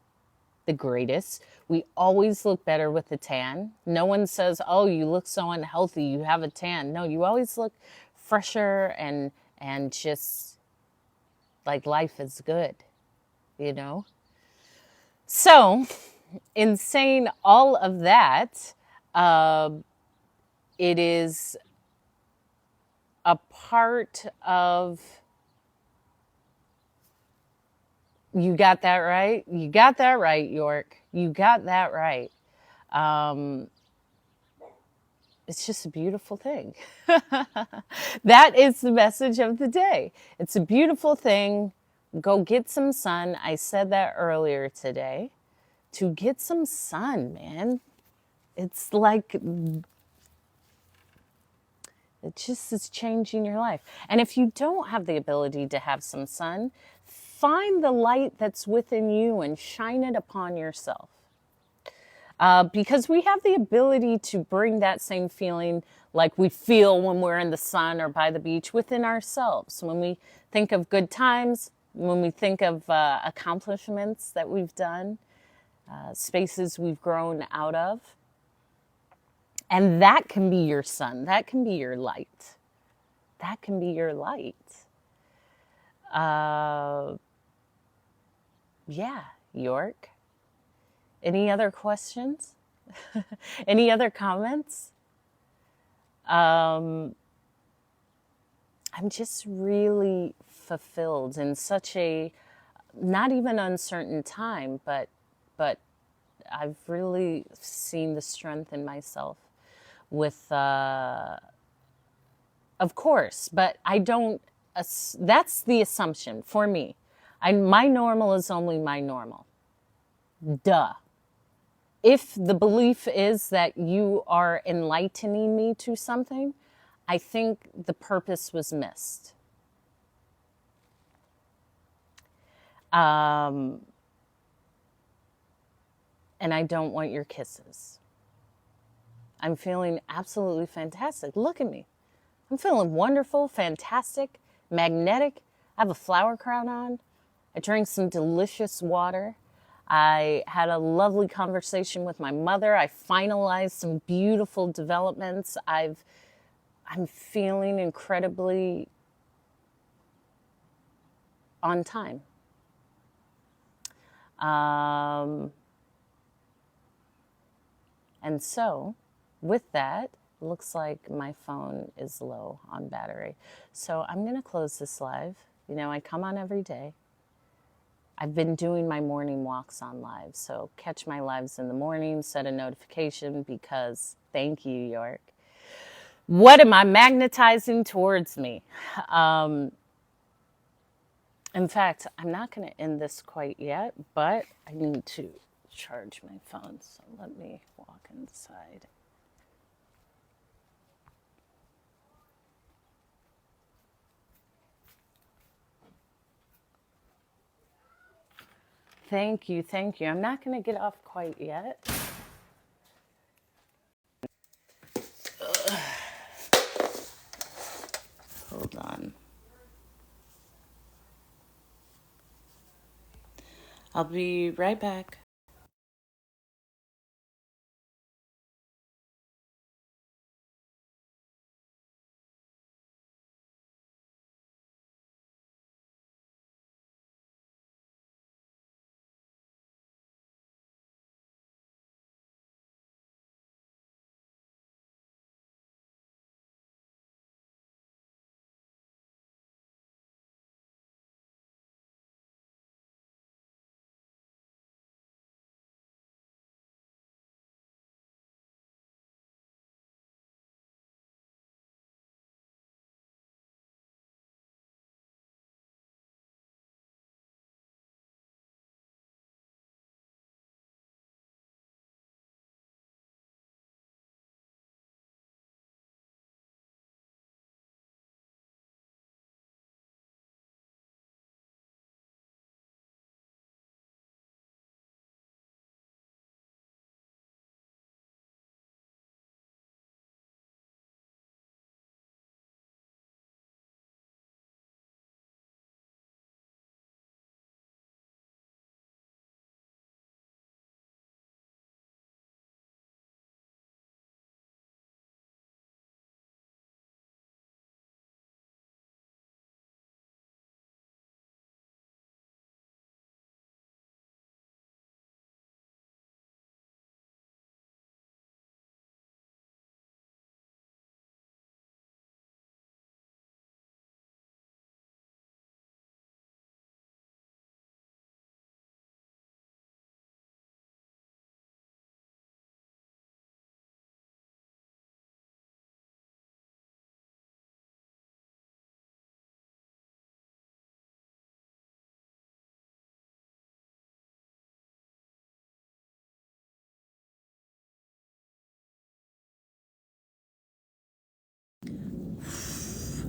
the greatest. We always look better with a tan. No one says, oh, you look so unhealthy, you have a tan. No, you always look fresher and just like life is good, you know? So, in saying all of that, it is a part of, you got that right? You got that right, York. You got that right. It's just a beautiful thing. That is the message of the day. It's a beautiful thing. Go get some sun. I said that earlier today. To get some sun, man. It's like, it just is changing your life. And if you don't have the ability to have some sun, find the light that's within you and shine it upon yourself. Because we have the ability to bring that same feeling like we feel when we're in the sun or by the beach within ourselves. When we think of good times, when we think of accomplishments that we've done, spaces we've grown out of. And that can be your sun. That can be your light. That can be your light. Yeah, York. Any other questions? Any other comments? I'm just really fulfilled in such a not even uncertain time, but I've really seen the strength in myself with of course, but I don't that's the assumption for me. My normal is only my normal. Duh. If the belief is that you are enlightening me to something, I think the purpose was missed. And I don't want your kisses. I'm feeling absolutely fantastic. Look at me. I'm feeling wonderful, fantastic, magnetic. I have a flower crown on. I drank some delicious water. I had a lovely conversation with my mother. I finalized some beautiful developments. I'm feeling incredibly on time. And so, with that, looks like my phone is low on battery. So I'm going to close this live. You know, I come on every day. I've been doing my morning walks on live. So catch my lives in the morning, set a notification because thank you, York. What am I magnetizing towards me? In fact, I'm not going to end this quite yet, but I need to charge my phone. So let me walk inside. Thank you, thank you. I'm not going to get off quite yet. Hold on. I'll be right back.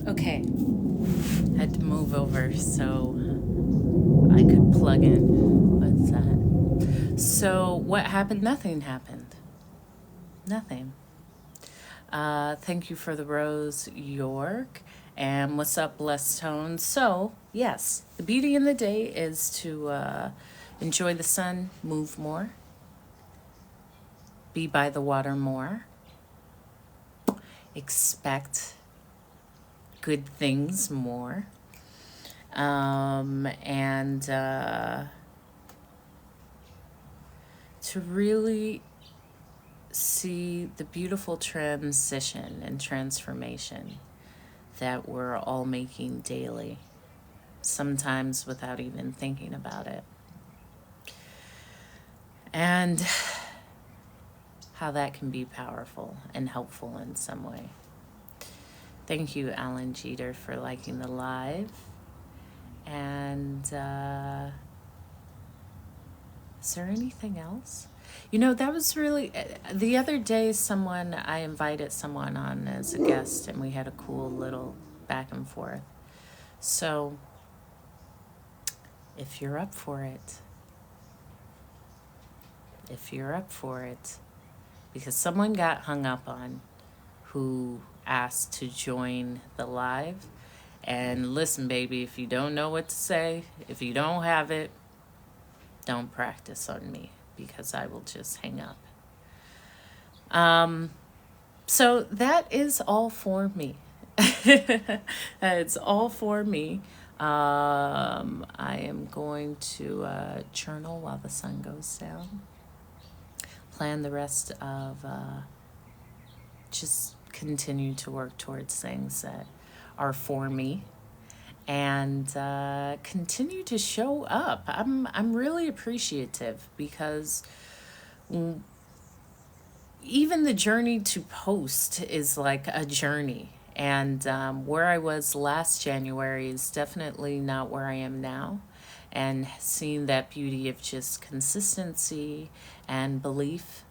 Okay, had to move over so I could plug in. What's that? So, what happened? Nothing happened. Nothing. Thank you for the rose, York. And what's up, Blessed Tone? So, yes, the beauty in the day is to enjoy the sun, move more, be by the water more, expect good things more, and to really see the beautiful transition and transformation that we're all making daily, sometimes without even thinking about it. And how that can be powerful and helpful in some way. Thank you, Alan Jeter, for liking the live. And is there anything else? You know, that was really, the other day I invited someone on as a guest and we had a cool little back and forth. So if you're up for it, because someone got hung up on who asked to join the live. And listen, baby, if you don't know what to say, if you don't have it, don't practice on me because I will just hang up. So that is all for me. It's all for me. I am going to journal while the sun goes down. Plan the rest of just continue to work towards things that are for me, and continue to show up. I'm really appreciative because even the journey to post is like a journey. And where I was last January is definitely not where I am now. And seeing that beauty of just consistency and belief,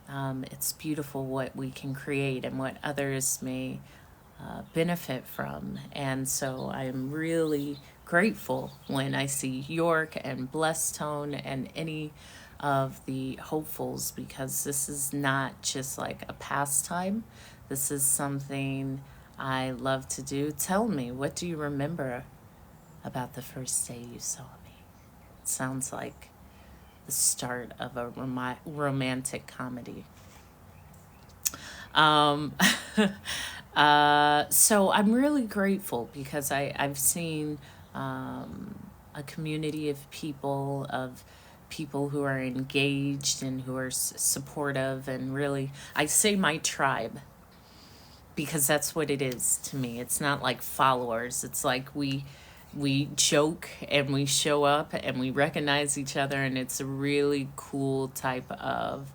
it's beautiful what we can create and what others may benefit from. And so I am really grateful when I see York and Blessed Tone and any of the hopefuls, because this is not just like a pastime. This is something I love to do. Tell me, what do you remember about the first day you saw me? It sounds like the start of a romantic comedy. So I'm really grateful because I've seen a community of people who are engaged and who are supportive, and really, I say my tribe because that's what it is to me. It's not like followers. It's like we joke and we show up and we recognize each other, and it's a really cool type of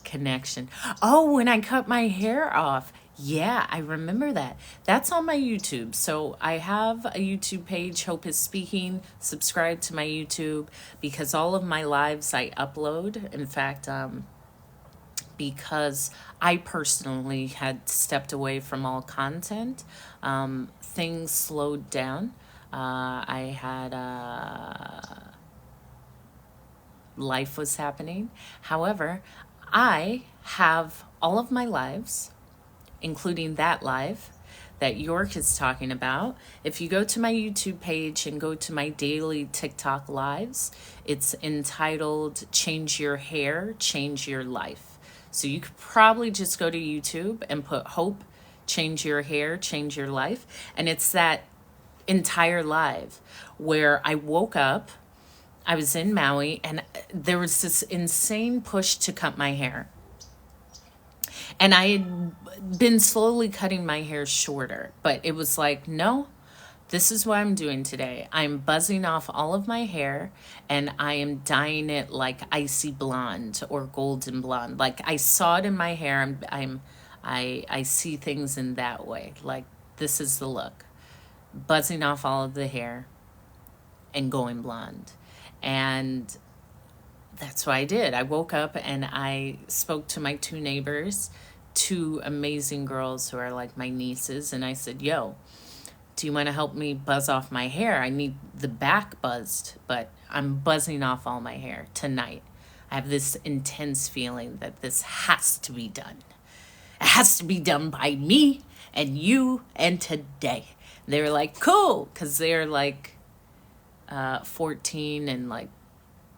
connection. Oh, when I cut my hair off. Yeah, I remember that. That's on my YouTube. So I have a YouTube page, Hope is Speaking. Subscribe to my YouTube because all of my lives I upload. In fact, because I personally had stepped away from all content, things slowed down. I had life was happening. However, I have all of my lives, including that live that York is talking about. If you go to my YouTube page and go to my daily TikTok lives, it's entitled Change Your Hair, Change Your Life. So you could probably just go to YouTube and put Hope, Change Your Hair, Change Your Life. And it's that entire live where I woke up, I was in Maui, and there was this insane push to cut my hair. And I had been slowly cutting my hair shorter, but it was like, no, this is what I'm doing today. I'm buzzing off all of my hair and I am dyeing it like icy blonde or golden blonde. Like I saw it in my hair. I see things in that way. Like this is the look. Buzzing off all of the hair and going blonde. And that's what I did. I woke up and I spoke to my two neighbors two amazing girls who are like my nieces, and I said, yo, do you want to help me buzz off my hair? I need the back buzzed, but I'm buzzing off all my hair tonight. I have this intense feeling that this has to be done. It has to be done by me and you and today. They were like, cool, because they're like 14 and like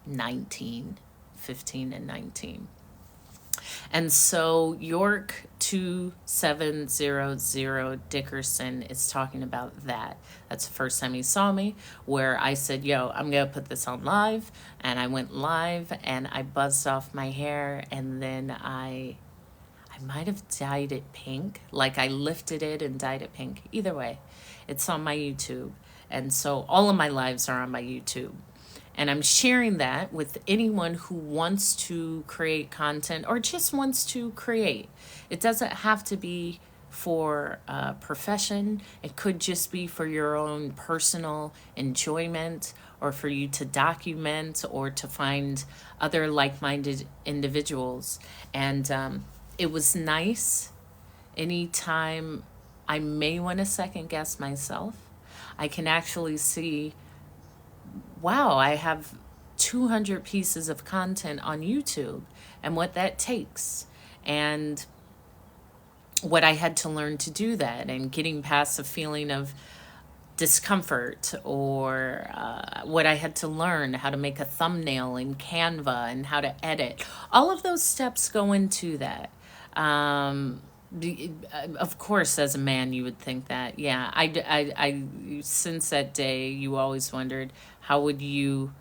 19, 15 and 19. And so York 2700 Dickerson is talking about that. That's the first time he saw me, where I said, yo, I'm going to put this on live. And I went live and I buzzed off my hair, and then I might have dyed it pink. Like I lifted it and dyed it pink. Either way, it's on my YouTube. And so all of my lives are on my YouTube. And I'm sharing that with anyone who wants to create content or just wants to create. It doesn't have to be for a profession. It could just be for your own personal enjoyment, or for you to document, or to find other like-minded individuals. And it was nice. Anytime I may want to second guess myself, I can actually see, wow, I have 200 pieces of content on YouTube, and what that takes, and what I had to learn to do that, and getting past a feeling of discomfort, or what I had to learn, how to make a thumbnail in Canva and how to edit. All of those steps go into that. Of course, as a man, you would think that, yeah, I since that day, you always wondered, how would you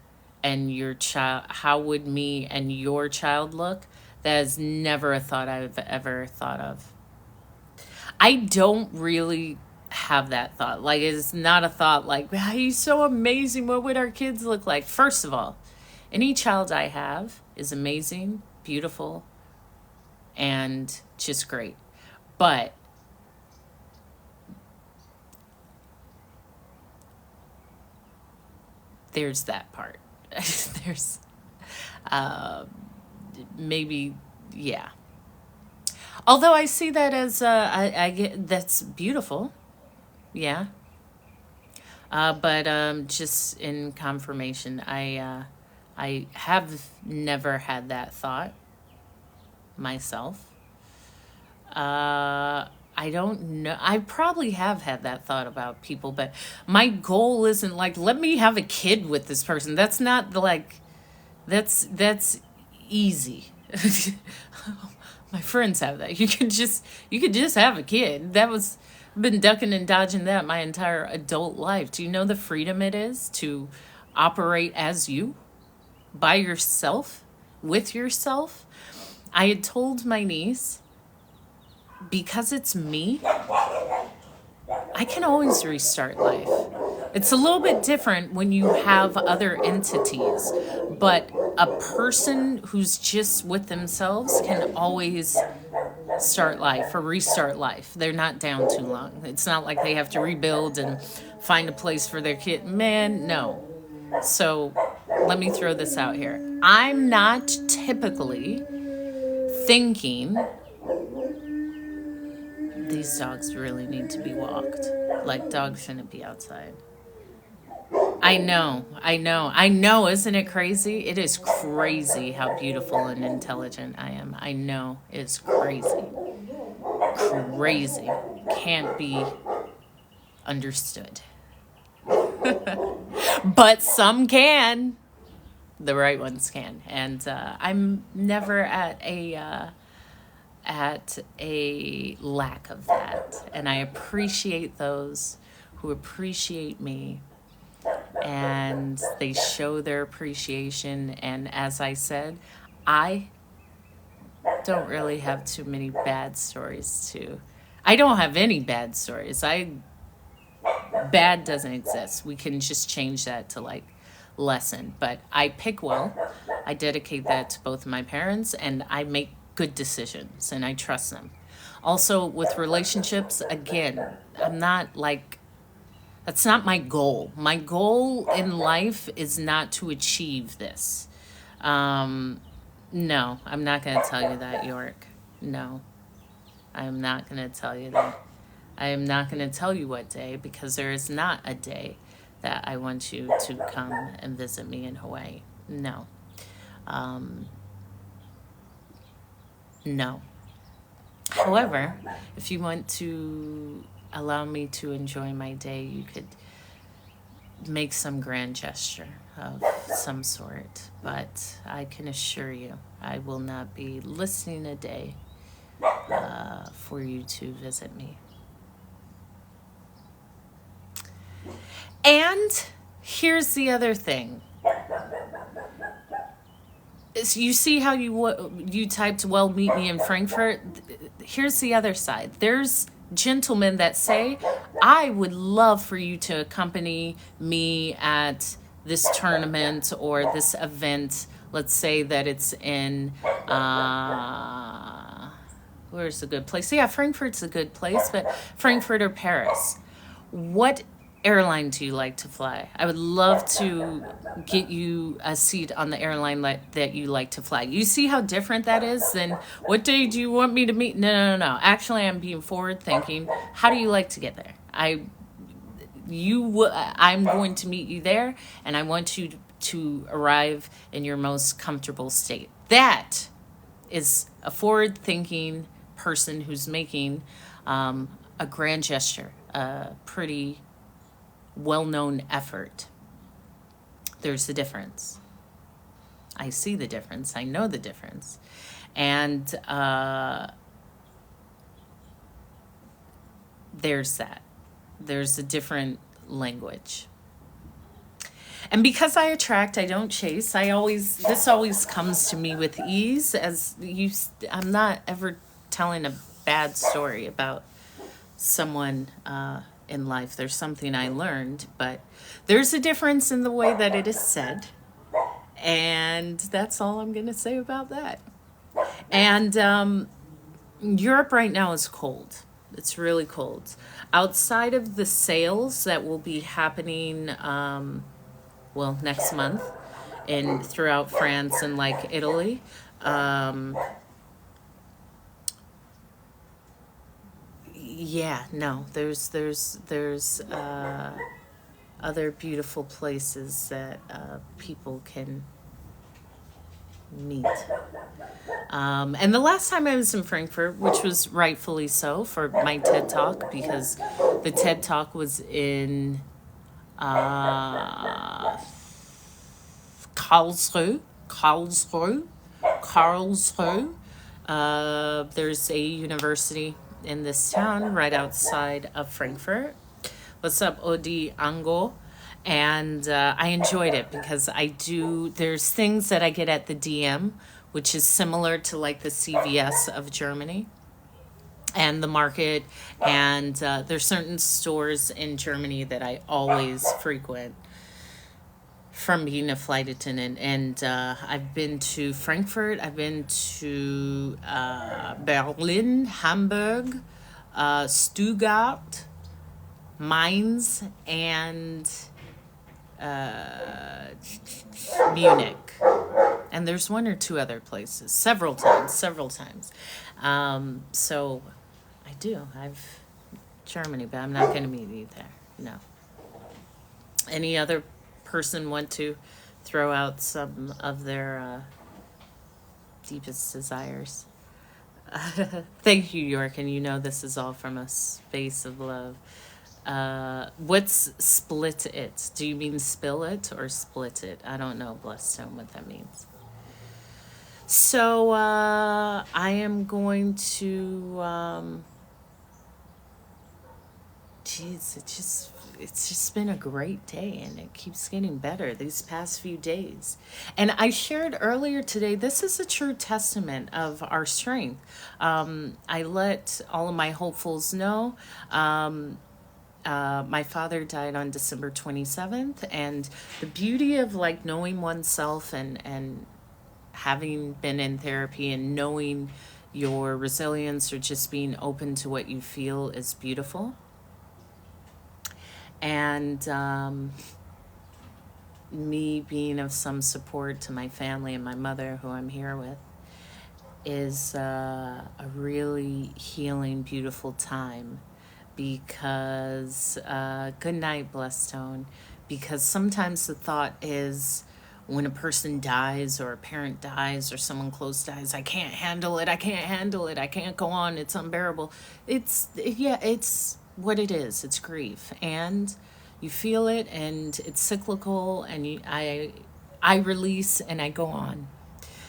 and your child, how would me and your child look? That is never a thought I've ever thought of. I don't really have that thought. Like, it's not a thought like, wow, he's so amazing, what would our kids look like? First of all, any child I have is amazing, beautiful, and just great. But there's that part. There's maybe, yeah. Although I see that as I get, that's beautiful, yeah. But just in confirmation, I have never had that thought myself. I don't know. I probably have had that thought about people, but my goal isn't like, let me have a kid with this person. That's not the, like, that's easy. My friends have that. You could just have a kid. That was, I've been ducking and dodging that my entire adult life. Do you know the freedom it is to operate as you, by yourself, with yourself? I had told my niece, because it's me, I can always restart life. It's a little bit different when you have other entities, but a person who's just with themselves can always start life or restart life. They're not down too long. It's not like they have to rebuild and find a place for their kid. Man, no. So let me throw this out here. I'm not typically thinking, these dogs really need to be walked. Like, dogs shouldn't be outside. I know. Isn't it crazy? It is crazy how beautiful and intelligent I am. I know. It's crazy. Crazy. Can't be understood. But some can. The right ones can. And I'm never at a lack of that. And I appreciate those who appreciate me, and they show their appreciation. And as I said, I don't really have too many bad stories to, I don't have any bad stories. Bad doesn't exist. We can just change that to like lesson. But I pick well. I dedicate that to both my parents, and I make good decisions, and I trust them. Also, with relationships, again, I'm not like, that's not my goal. My goal in life is not to achieve this. No, I'm not going to tell you that, York. No. I am not going to tell you that. I am not going to tell you what day, because there is not a day that I want you to come and visit me in Hawaii. No. No. However, if you want to allow me to enjoy my day, you could make some grand gesture of some sort. But I can assure you, I will not be listening a day for you to visit me. And here's the other thing. You see how you typed, well, meet me in Frankfurt? Here's the other side. There's gentlemen that say, I would love for you to accompany me at this tournament or this event. Let's say that it's in, where's a good place? Yeah, Frankfurt's a good place, but Frankfurt or Paris. What airline do you like to fly? I would love to get you a seat on the airline that you like to fly. You see how different that is than what day do you want me to meet? No. Actually, I'm being forward thinking. How do you like to get there? I'm going to meet you there, and I want you to arrive in your most comfortable state. That is a forward thinking person who's making a grand gesture, a pretty well-known effort. There's the difference. I see the difference. I know the difference. And there's that. There's a different language. And because I attract, I don't chase. This always comes to me with ease. I'm not ever telling a bad story about someone in life. There's something I learned, but there's a difference in the way that it is said. And that's all I'm going to say about that. And Europe right now is cold. It's really cold. Outside of the sales that will be happening, next month throughout France and like Italy, there's other beautiful places that people can meet. And the last time I was in Frankfurt, which was rightfully so for my TED Talk, because the TED Talk was in Karlsruhe. There's a university in this town right outside of Frankfurt. What's up, Odi Ango? And I enjoyed it because there's things that I get at the DM, which is similar to like the CVS of Germany and the market. And there's certain stores in Germany that I always frequent from being a flight attendant. And I've been to Frankfurt, I've been to Berlin, Hamburg, Stuttgart, Mainz, and Munich. And there's one or two other places, several times. So I've Germany, but I'm not going to meet you there. No. Any other person want to throw out some of their deepest desires? Thank you, York, and you know this is all from a space of love. What's split it? Do you mean spill it or split it? I don't know, Bloodstone, what that means. So I am going to it's just been a great day, and it keeps getting better these past few days. And I shared earlier today, this is a true testament of our strength. I let all of my hopefuls know. My father died on December 27th, and the beauty of like knowing oneself and having been in therapy and knowing your resilience or just being open to what you feel is beautiful. And me being of some support to my family and my mother, who I'm here with, is a really healing, beautiful time because, good night, Blessed Tone, because sometimes the thought is when a person dies or a parent dies or someone close dies, I can't handle it, I can't handle it, I can't go on, it's unbearable. It's what it is, it's grief. And you feel it and it's cyclical and I release and I go on.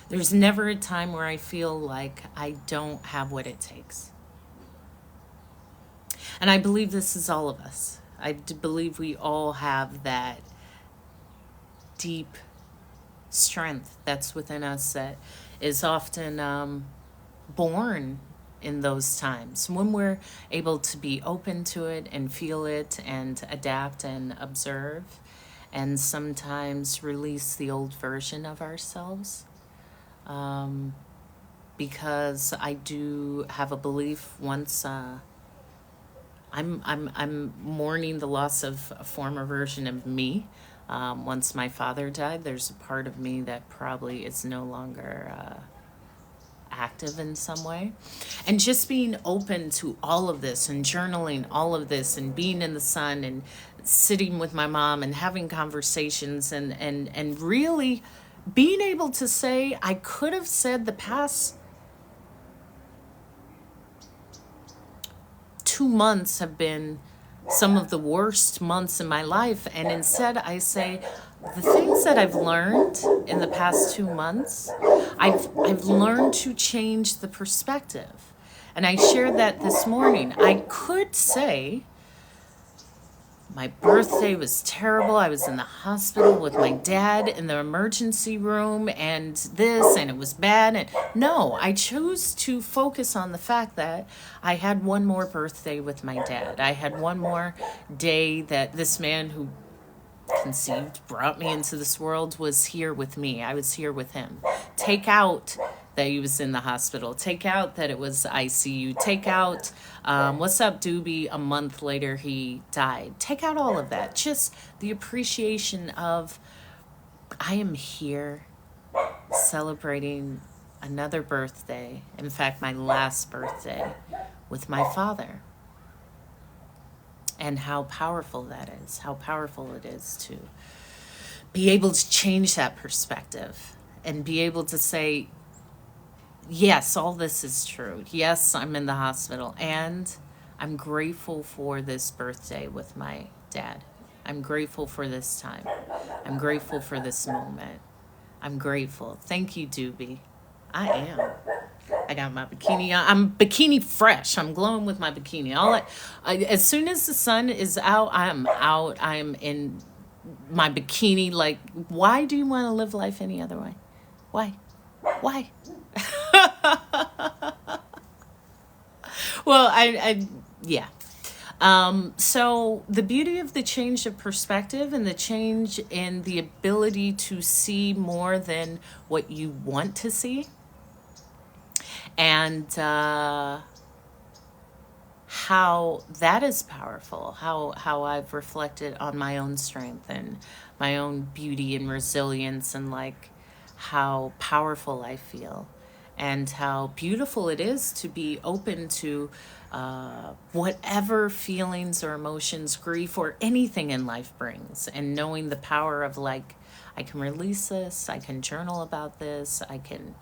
There's never a time where I feel like I don't have what it takes. And I believe this is all of us. Believe we all have that deep strength that's within us that is often born in those times when we're able to be open to it and feel it and adapt and observe and sometimes release the old version of ourselves. Because I do have a belief once I'm mourning the loss of a former version of me. Once my father died, there's a part of me that probably is no longer active in some way. And just being open to all of this and journaling all of this and being in the sun and sitting with my mom and having conversations and really being able to say, I could have said the past 2 months have been some of the worst months in my life. And instead I say, the things that I've learned in the past 2 months, I've learned to change the perspective. And I shared that this morning. I could say, my birthday was terrible. I was in the hospital with my dad in the emergency room and this, and it was bad. And no, I chose to focus on the fact that I had one more birthday with my dad. I had one more day that this man who conceived, brought me into this world, was here with me. I was here with him. Take out that he was in the hospital. Take out that it was ICU. Take out, what's up, Doobie? A month later, he died. Take out all of that. Just the appreciation of, I am here celebrating another birthday. In fact, my last birthday with my father. And how powerful that is, how powerful it is to be able to change that perspective and be able to say, yes, all this is true. Yes, I'm in the hospital and I'm grateful for this birthday with my dad. I'm grateful for this time. I'm grateful for this moment. I'm grateful. Thank you, Doobie. I am. I got my bikini on. I'm bikini fresh. I'm glowing with my bikini. As soon as the sun is out, I'm out. I'm in my bikini. Like, why do you want to live life any other way? Why? Why? Well, yeah. So the beauty of the change of perspective and the change in the ability to see more than what you want to see, and how that is powerful, how I've reflected on my own strength and my own beauty and resilience, and like how powerful I feel and how beautiful it is to be open to whatever feelings or emotions, grief or anything in life brings, and knowing the power of, like, I can release this, I can journal about this, I can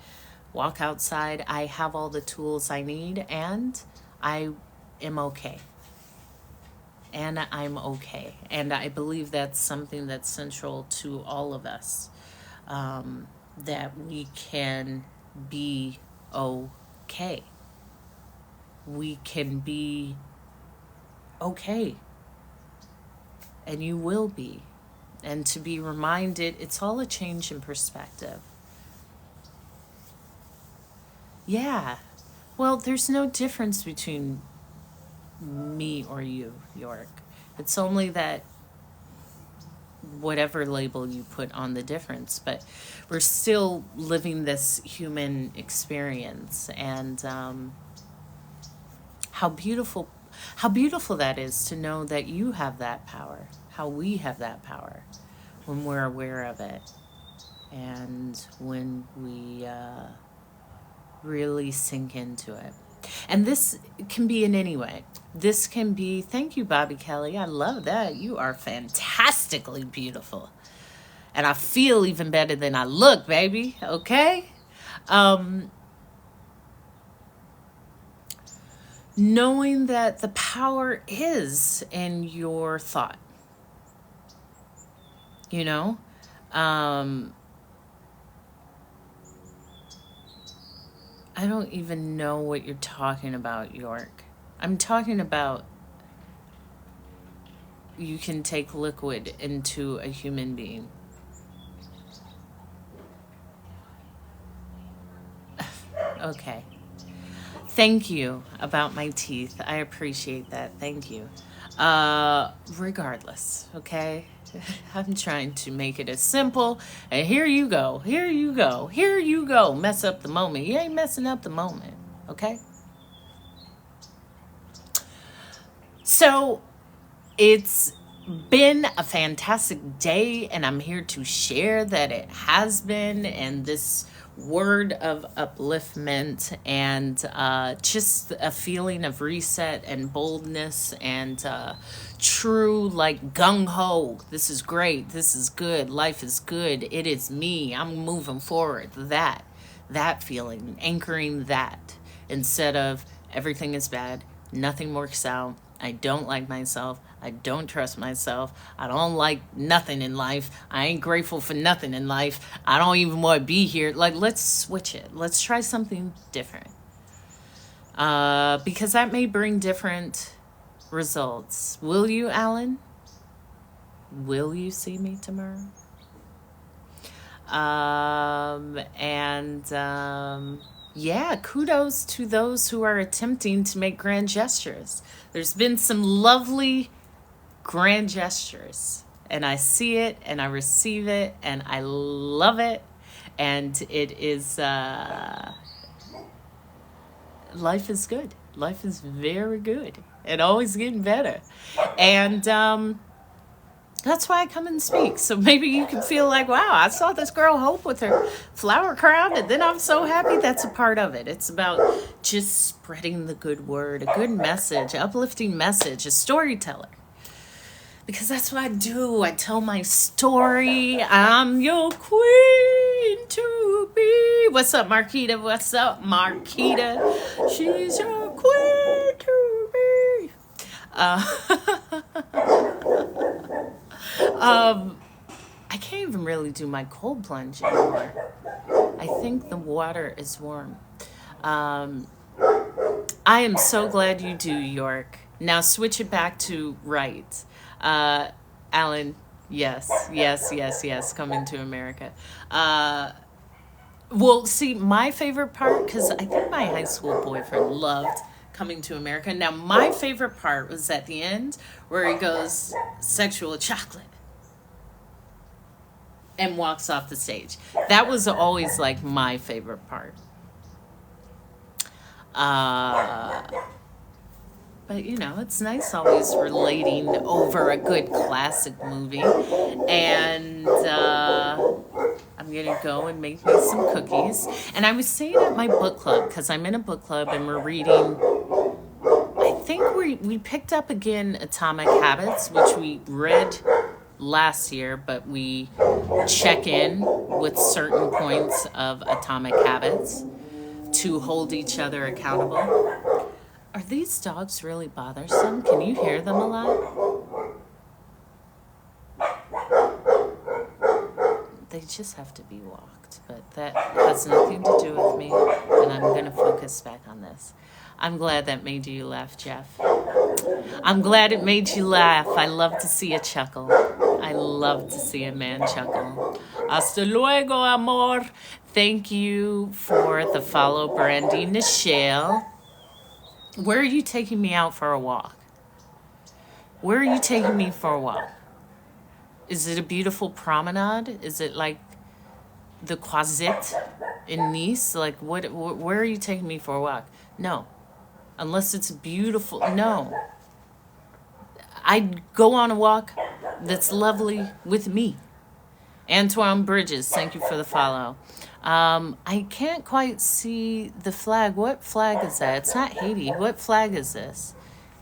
walk outside, I have all the tools I need, and I am okay. And I'm okay. And I believe that's something that's central to all of us, that we can be okay. We can be okay. And you will be. And to be reminded, it's all a change in perspective. Yeah. Well, there's no difference between me or you, York. It's only that whatever label you put on the difference, but we're still living this human experience, and how beautiful that is to know that you have that power, how we have that power when we're aware of it, and when we Really sink into it. And this can be in any way. This can be, thank you, Bobby Kelly. I love that. You are fantastically beautiful. And I feel even better than I look, baby. Okay? Knowing that the power is in your thought. You know? I don't even know what you're talking about, York. I'm talking about you can take liquid into a human being. Okay. Thank you about my teeth. I appreciate that. Thank you. Regardless, okay? I'm trying to make it as simple. And here you go. Here you go. Here you go. Mess up the moment. You ain't messing up the moment, okay? So it's been a fantastic day, and I'm here to share that it has been, and this word of upliftment and just a feeling of reset and boldness and true, like, gung-ho. This is great. This is good. Life is good. It is me. I'm moving forward. That feeling, anchoring that instead of everything is bad, nothing works out, I don't like myself, I don't trust myself, I don't like nothing in life, I ain't grateful for nothing in life, I don't even want to be here. Like, let's switch it. Let's try something different. Because that may bring different results. Will you, Alan? Will you see me tomorrow? Yeah, kudos to those who are attempting to make grand gestures. There's been some lovely grand gestures, and I see it, and I receive it, and I love it, and it is, life is good. Life is very good, and always getting better, and, that's why I come and speak. So maybe you can feel like, wow, I saw this girl Hope with her flower crown, and then I'm so happy. That's a part of it. It's about just spreading the good word, a good message, uplifting message, a storyteller. Because that's what I do. I tell my story. I'm your queen to be. What's up, Marquita? What's up, Marquita? She's your queen to be. I can't even really do my cold plunge anymore. I think the water is warm. I am so glad you do, York. Now switch it back to right. Alan, yes, coming to America. Well, see, my favorite part, because I think my high school boyfriend loved Coming to America. Now, my favorite part was at the end where he goes, sexual chocolate, and walks off the stage. That was always like my favorite part. But you know, it's nice always relating over a good classic movie. And I'm gonna go and make me some cookies. And I was saying at my book club, because I'm in a book club and we're reading, I think we picked up again Atomic Habits, which we read last year, but we check in with certain points of Atomic Habits to hold each other accountable. Are these dogs really bothersome? Can you hear them a lot? They just have to be walked, but that has nothing to do with me, and I'm going to focus back on this. I'm glad that made you laugh, Jeff. I'm glad it made you laugh. I love to see a chuckle. I love to see a man chuckle. Hasta luego, amor. Thank you for the follow, Brandy Nichelle. Where are you taking me out for a walk? Where are you taking me for a walk? Is it a beautiful promenade? Is it like the Croisette in Nice? Like, where are you taking me for a walk? No. Unless it's beautiful. No. I'd go on a walk that's lovely with me. Antoine Bridges, thank you for the follow. I can't quite see the flag. What flag is that? It's not Haiti. What flag is this?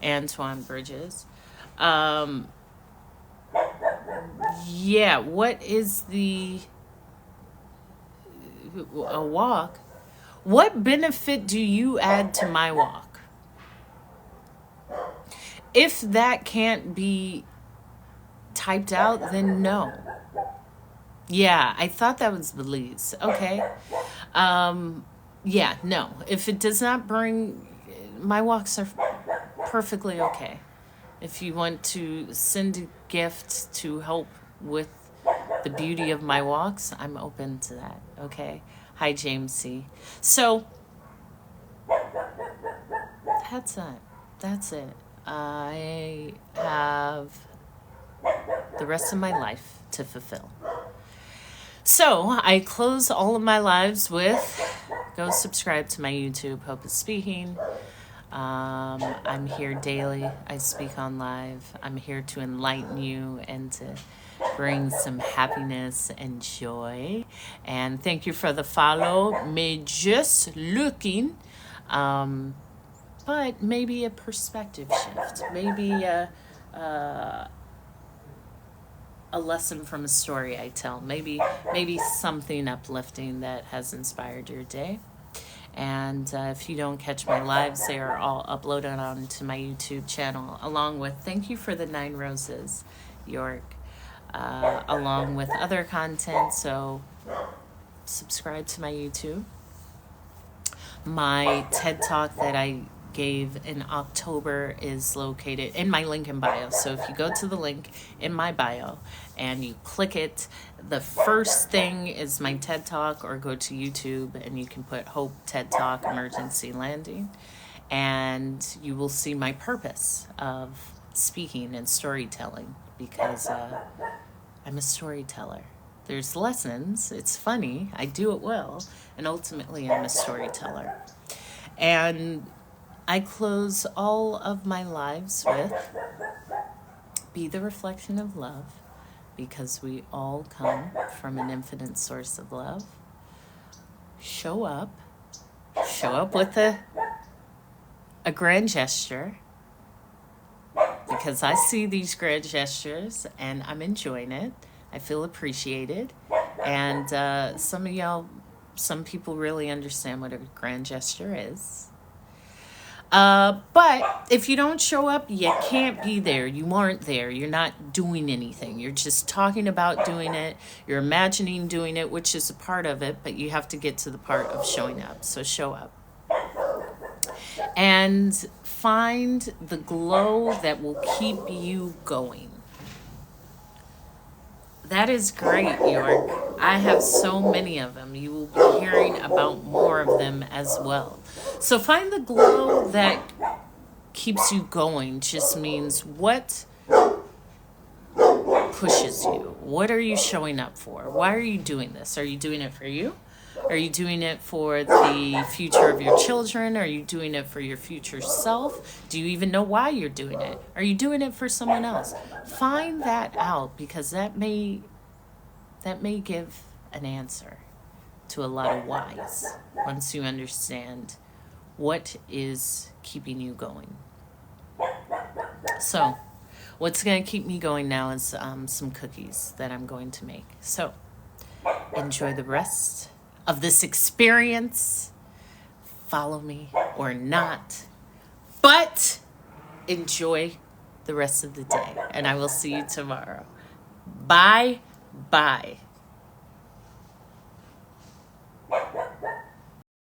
Antoine Bridges. Yeah, what is a walk? What benefit do you add to my walk? If that can't be typed out, then no. Yeah, I thought that was Belize. Okay. Yeah, no. If it does not bring, my walks are perfectly okay. If you want to send a gift to help with the beauty of my walks, I'm open to that. Okay. Hi, James C. So that's it. That's it. I have the rest of my life to fulfill. So I close all of my lives with go subscribe to my YouTube, Hope is Speaking. I'm here daily. I speak on live. I'm here to enlighten you and to bring some happiness and joy. And thank you for the follow. Me just looking, but maybe a perspective shift. Maybe a lesson from a story I tell. Maybe something uplifting that has inspired your day. And if you don't catch my lives, they are all uploaded onto my YouTube channel, along with thank you for the 9 roses, York, along with other content. So subscribe to my YouTube. My TED Talk that I gave in October is located in my link in bio. So if you go to the link in my bio and you click it, the first thing is my TED Talk, or go to YouTube and you can put Hope TED Talk Emergency Landing, and you will see my purpose of speaking and storytelling, because I'm a storyteller. There's lessons, it's funny, I do it well, and ultimately I'm a storyteller. And I close all of my lives with be the reflection of love, because we all come from an infinite source of love. Show up with a grand gesture, because I see these grand gestures and I'm enjoying it. I feel appreciated. And some people really understand what a grand gesture is. But if you don't show up, you can't be there. You aren't there. You're not doing anything. You're just talking about doing it. You're imagining doing it, which is a part of it, but you have to get to the part of showing up. So show up. And find the glow that will keep you going. That is great, York. I have so many of them. You will be hearing about more of them as well. So find the glow that keeps you going. Just means what pushes you. What are you showing up for? Why are you doing this? Are you doing it for you? Are you doing it for the future of your children? Are you doing it for your future self? Do you even know why you're doing it? Are you doing it for someone else? Find that out, because that may give an answer to a lot of whys once you understand what is keeping you going. So what's going to keep me going now is some cookies that I'm going to make. So enjoy the rest of this experience. Follow me or not, but enjoy the rest of the day, and I will see you tomorrow. Bye.